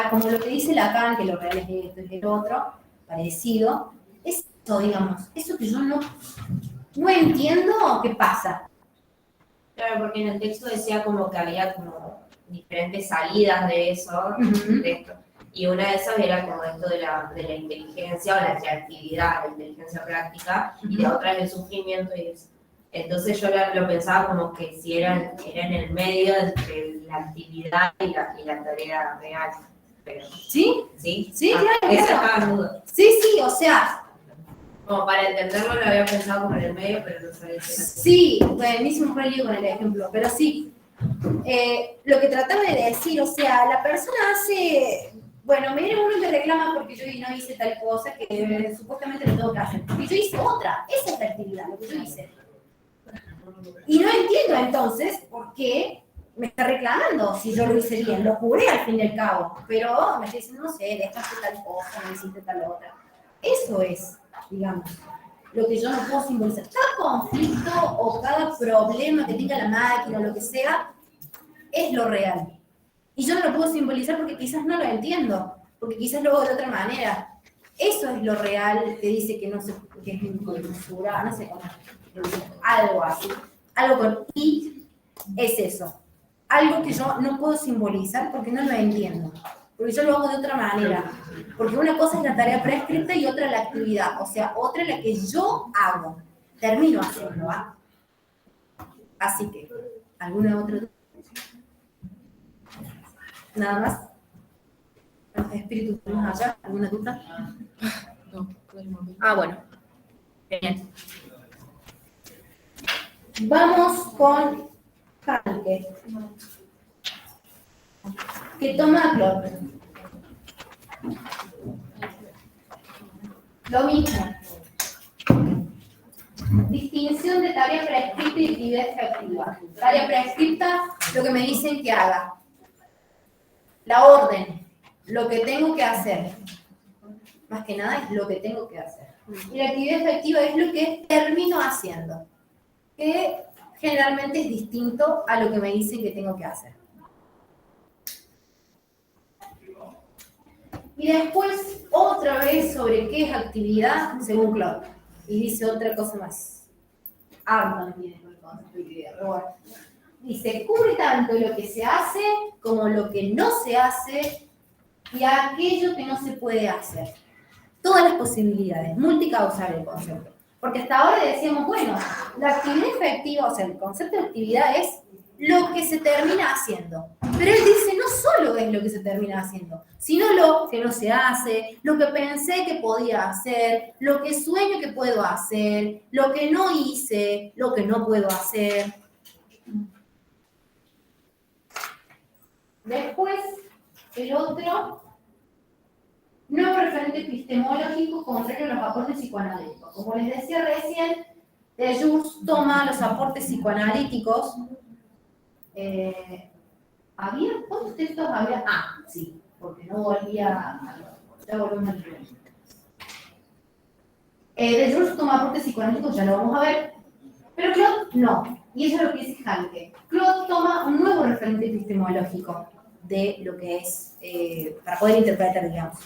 como lo que dice Lacan, que lo real es esto y el otro, parecido, eso, digamos, eso que yo no entiendo, ¿qué pasa? Claro, porque en el texto decía como que había como diferentes salidas de eso, de esto. Y una de esas era como esto de la inteligencia o la creatividad, la inteligencia práctica, y la otra es el sufrimiento y eso. Entonces yo lo pensaba como que si era en el medio entre la actividad y la tarea real. Pero, ¿Sí? ¿sí? Sí, claro. Esa estaba en duda. Sí, o sea. Como para entenderlo lo había pensado como en el medio, pero no sabía si era así. Sí, buenísimo fue el lío con el ejemplo, pero sí. Lo que trataba de decir, o sea, la persona hace. Bueno, me viene uno y me reclama porque yo no hice tal cosa que supuestamente lo tengo que hacer. Y yo hice otra. Esa es la actividad, lo que yo hice. Y no entiendo entonces por qué me está reclamando si yo lo hice bien. Lo juré al fin y al cabo. Pero me está diciendo, no sé, dejaste tal cosa, no hiciste tal otra. Eso es, digamos, lo que yo no puedo simbolizar. Cada conflicto o cada problema que tenga la máquina o lo que sea, es lo real. Y yo no lo puedo simbolizar porque quizás no lo entiendo, porque quizás lo hago de otra manera. Eso es lo real que dice que no se, que es inconmensurable, no sé cómo, algo así. Algo con I es eso. Algo que yo no puedo simbolizar porque no lo entiendo. Porque yo lo hago de otra manera. Porque una cosa es la tarea prescrita y otra la actividad. O sea, otra la que yo hago. Termino haciendo, ¿ah? Así que, ¿alguna otra duda? Nada más. Espíritu, ¿tenemos allá? ¿Alguna duda? No, por el momento. Ah, bueno. Bien. Vamos con Hanke, que toma Claude. Lo mismo. Distinción de tarea prescripta y actividad efectiva. Tarea prescripta, lo que me dicen que haga. La orden, lo que tengo que hacer. Más que nada es lo que tengo que hacer. Y la actividad efectiva es lo que termino haciendo, que generalmente es distinto a lo que me dicen que tengo que hacer. Y después, otra vez sobre qué es actividad, según Claude. Y dice otra cosa más. Arman viene con el concepto de actividad, pero bueno. Dice, cubre tanto lo que se hace como lo que no se hace y aquello que no se puede hacer. Todas las posibilidades, multicausal el concepto. Porque hasta ahora decíamos, bueno, la actividad efectiva, o sea, el concepto de actividad es lo que se termina haciendo. Pero él dice, no solo es lo que se termina haciendo, sino lo que no se hace, lo que pensé que podía hacer, lo que sueño que puedo hacer, lo que no hice, lo que no puedo hacer. Después, el otro, nuevo referente epistemológico contrario a los aportes psicoanalíticos. Como les decía recién, Deleuze toma los aportes psicoanalíticos. ¿Cuántos textos había? Ah, sí, porque no volvía ya volvemos al primer. Deleuze toma aportes psicoanalíticos, ya lo vamos a ver, pero Claude no. Y eso es lo que dice Hanke. Claude toma un nuevo referente epistemológico de lo que es, para poder interpretar, digamos.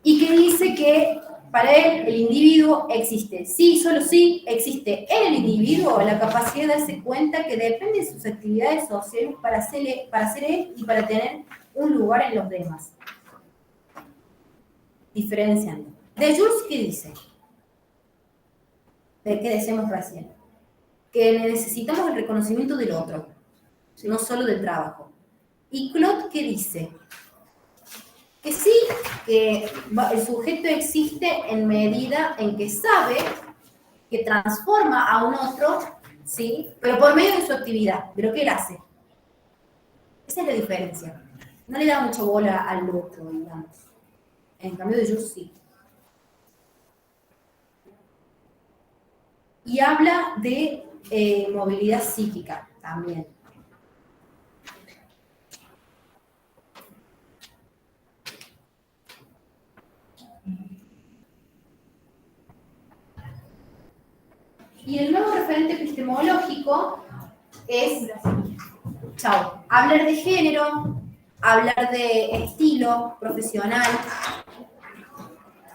Y que dice que para él el individuo existe, sí, solo sí, existe en el individuo la capacidad de darse cuenta que depende de sus actividades sociales para ser él y para tener un lugar en los demás. Diferenciando. Deleuze, ¿qué dice? ¿De qué decíamos recién? Que necesitamos el reconocimiento del otro, no solo del trabajo. ¿Y Claude qué dice? Que sí, que el sujeto existe en medida en que sabe que transforma a un otro, ¿sí? Pero por medio de su actividad, de lo que él hace. Esa es la diferencia. No le da mucha bola al otro, digamos. En cambio de yo sí. Y habla de movilidad psíquica también. Y el nuevo referente epistemológico es, hablar de género, hablar de estilo profesional.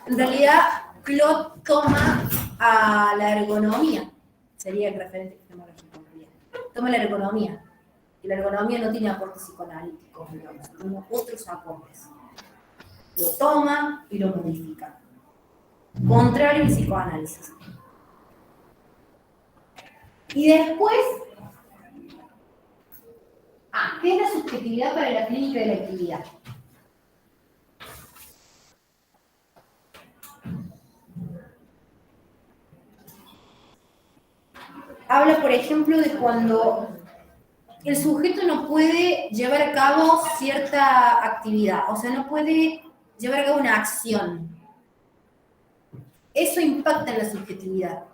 En realidad, Claude toma a la ergonomía, sería el referente epistemológico. Toma la ergonomía, y la ergonomía no tiene aportes psicoanalíticos, digamos, tiene otros aportes. Lo toma y lo modifica. Contrario al psicoanálisis. Y después, ¿qué es la subjetividad para la clínica de la actividad? Habla, por ejemplo, de cuando el sujeto no puede llevar a cabo cierta actividad, o sea, no puede llevar a cabo una acción. Eso impacta en la subjetividad.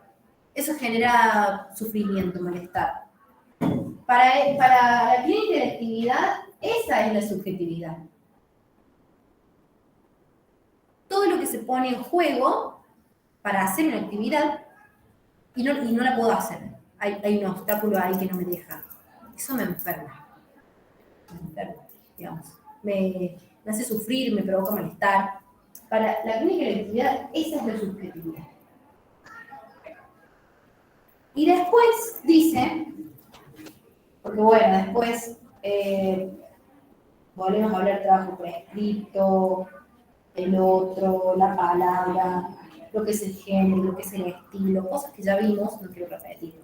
Eso genera sufrimiento, malestar. Para la clínica de la actividad, esa es la subjetividad. Todo lo que se pone en juego para hacer una actividad y no la puedo hacer. Hay un obstáculo ahí que no me deja. Eso me enferma. Me enferma, digamos. Me hace sufrir, me provoca malestar. Para la clínica de la actividad, esa es la subjetividad. Y después dice, porque bueno, después volvemos a hablar de trabajo prescripto, el otro, la palabra, lo que es el género, lo que es el estilo, cosas que ya vimos, no quiero repetir.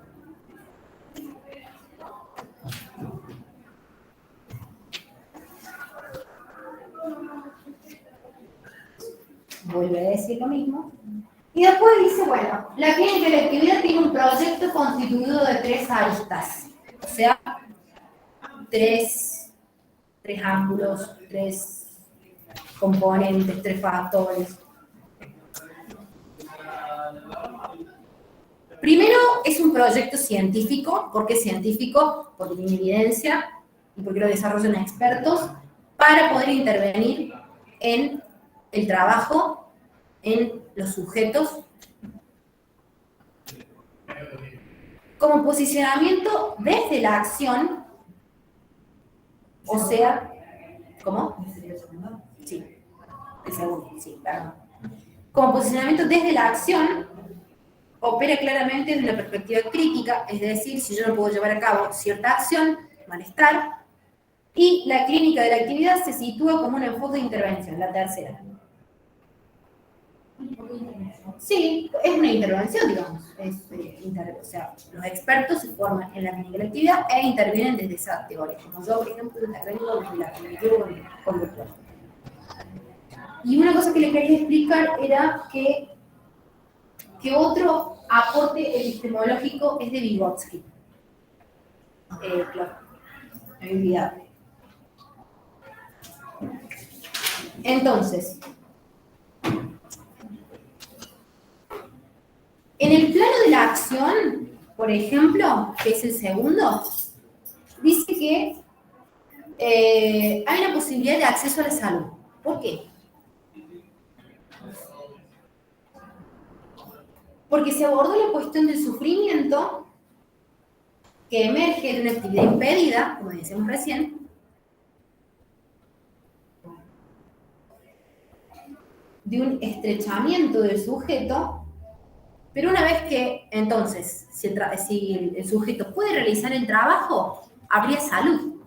Vuelve a decir lo mismo. Y después dice, bueno, la clínica de la actividad tiene un proyecto constituido de 3 aristas. O sea, tres ángulos, 3 componentes, 3 factores. Primero, es un proyecto científico. ¿Por qué científico? Porque tiene evidencia y porque lo desarrollan expertos para poder intervenir en el trabajo, en los sujetos, como posicionamiento desde la acción, o sea, ¿cómo? Sí, el segundo, sí, perdón. Como posicionamiento desde la acción, opera claramente desde una perspectiva crítica, es decir, si yo no puedo llevar a cabo cierta acción, malestar, y la clínica de la actividad se sitúa como un enfoque de intervención, la tercera. Sí, es una intervención, digamos. O sea, los expertos se forman en la clínica de la actividad e intervienen desde esa teoría. Como yo, por ejemplo, intervengo desde la cognitiva conductual. Y una cosa que le quería explicar era que otro aporte epistemológico es de Vygotsky. Claro, me he olvidado. Entonces, en el plano de la acción, por ejemplo, que es el segundo, dice que hay una posibilidad de acceso a la salud. ¿Por qué? Porque se abordó la cuestión del sufrimiento que emerge de una actividad impedida, como decíamos recién, de un estrechamiento del sujeto, pero una vez que, entonces, si el sujeto puede realizar el trabajo, habría salud,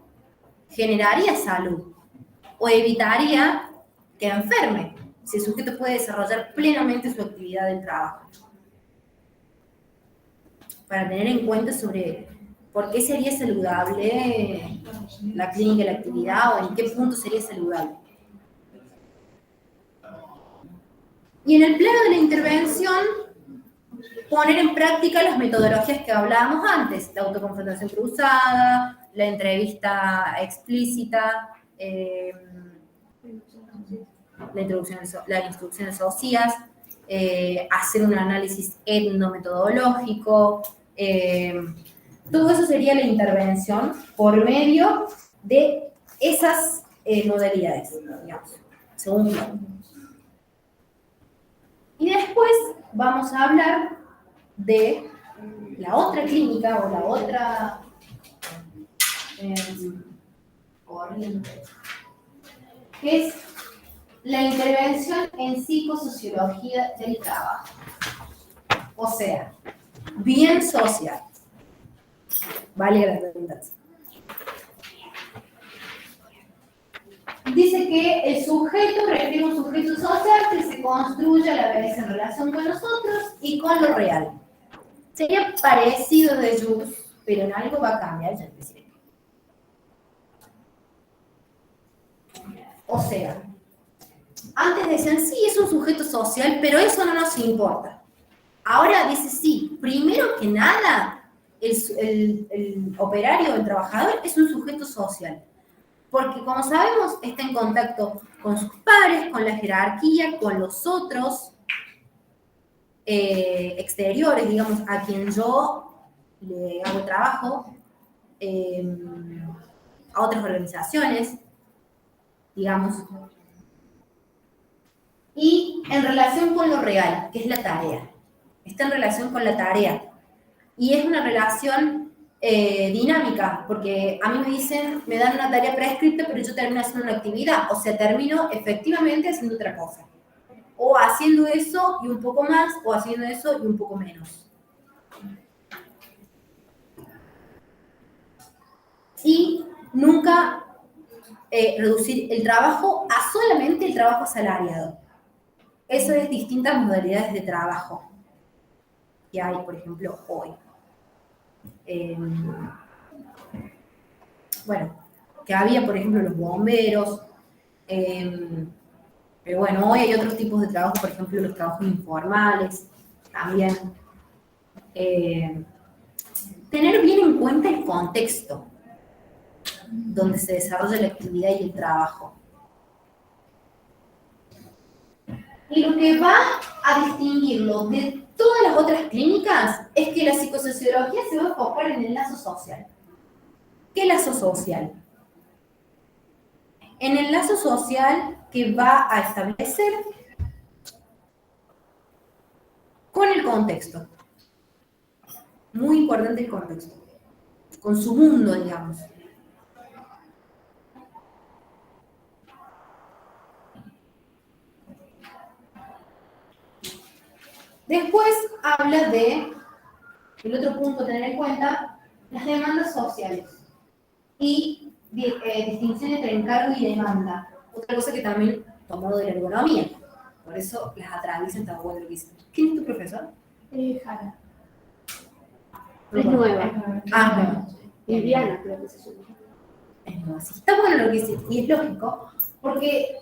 generaría salud, o evitaría que enferme, si el sujeto puede desarrollar plenamente su actividad del trabajo. Para tener en cuenta sobre por qué sería saludable la clínica de la actividad o en qué punto sería saludable. Y en el plano de la intervención, poner en práctica las metodologías que hablábamos antes, la autoconfrontación cruzada, la entrevista explícita, las instrucciones socias, hacer un análisis etnometodológico, todo eso sería la intervención por medio de esas modalidades, digamos, según plan. Y después vamos a hablar de la otra clínica o la otra que es la intervención en psicosociología del trabajo. O sea, bien social. Vale la redundancia. Dice que el sujeto refiere a un sujeto social que se construye a la vez en relación con nosotros y con lo real. Sería parecido de Jus, pero en algo va a cambiar, ya empecé. O sea, antes decían, sí, es un sujeto social, pero eso no nos importa. Ahora dice, sí, primero que nada, el operario, el trabajador, es un sujeto social. Porque, como sabemos, está en contacto con sus pares, con la jerarquía, con los otros exteriores, digamos, a quien yo le hago trabajo, a otras organizaciones, digamos, y en relación con lo real, que es la tarea. Está en relación con la tarea. Y es una relación dinámica, porque a mí me dicen, me dan una tarea prescripta, pero yo termino haciendo una actividad, o sea, termino efectivamente haciendo otra cosa. O haciendo eso y un poco más, o haciendo eso y un poco menos. Y nunca reducir el trabajo a solamente el trabajo asalariado. Eso es distintas modalidades de trabajo que hay, por ejemplo, hoy. Bueno, que había, por ejemplo, los bomberos, Pero bueno, hoy hay otros tipos de trabajo, por ejemplo, los trabajos informales, también. Tener bien en cuenta el contexto donde se desarrolla la actividad y el trabajo. Y lo que va a distinguirlo de todas las otras clínicas es que la psicosociología se va a enfocar en el lazo social. ¿Qué lazo social? En el lazo social que va a establecer con el contexto. Muy importante el contexto. Con su mundo, digamos. Después habla de, el otro punto a tener en cuenta, las demandas sociales y distinción entre encargo y demanda. Otra cosa que también tomó de la ergonomía, por eso las atraviesa tan bueno lo que dicen. ¿Quién es tu profesor? Jara. Es nueva. Ah, no. Viviana, creo que se llama. Es nueva. Sí, está bueno lo que dice, y es lógico, porque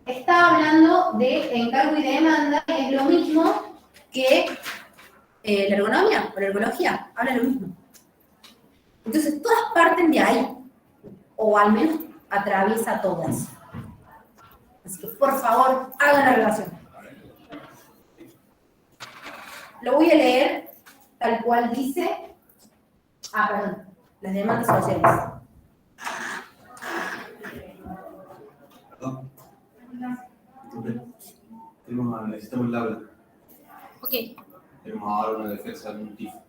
está hablando de encargo y demanda, y es lo mismo que la ergonomía o la ergología, habla lo mismo. Entonces, todas parten de ahí, o al menos atraviesa todas. Así que, por favor, hagan la relación. Lo voy a leer tal cual dice, perdón, las demandas sociales. Necesitamos el habla. Ok. Tenemos ahora una defensa de un tifo.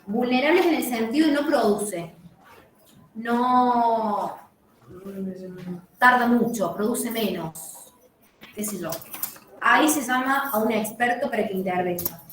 Vulnerables en el sentido de no produce, no tarda mucho, produce menos, qué sé yo. Ahí se llama a un experto para que intervenga.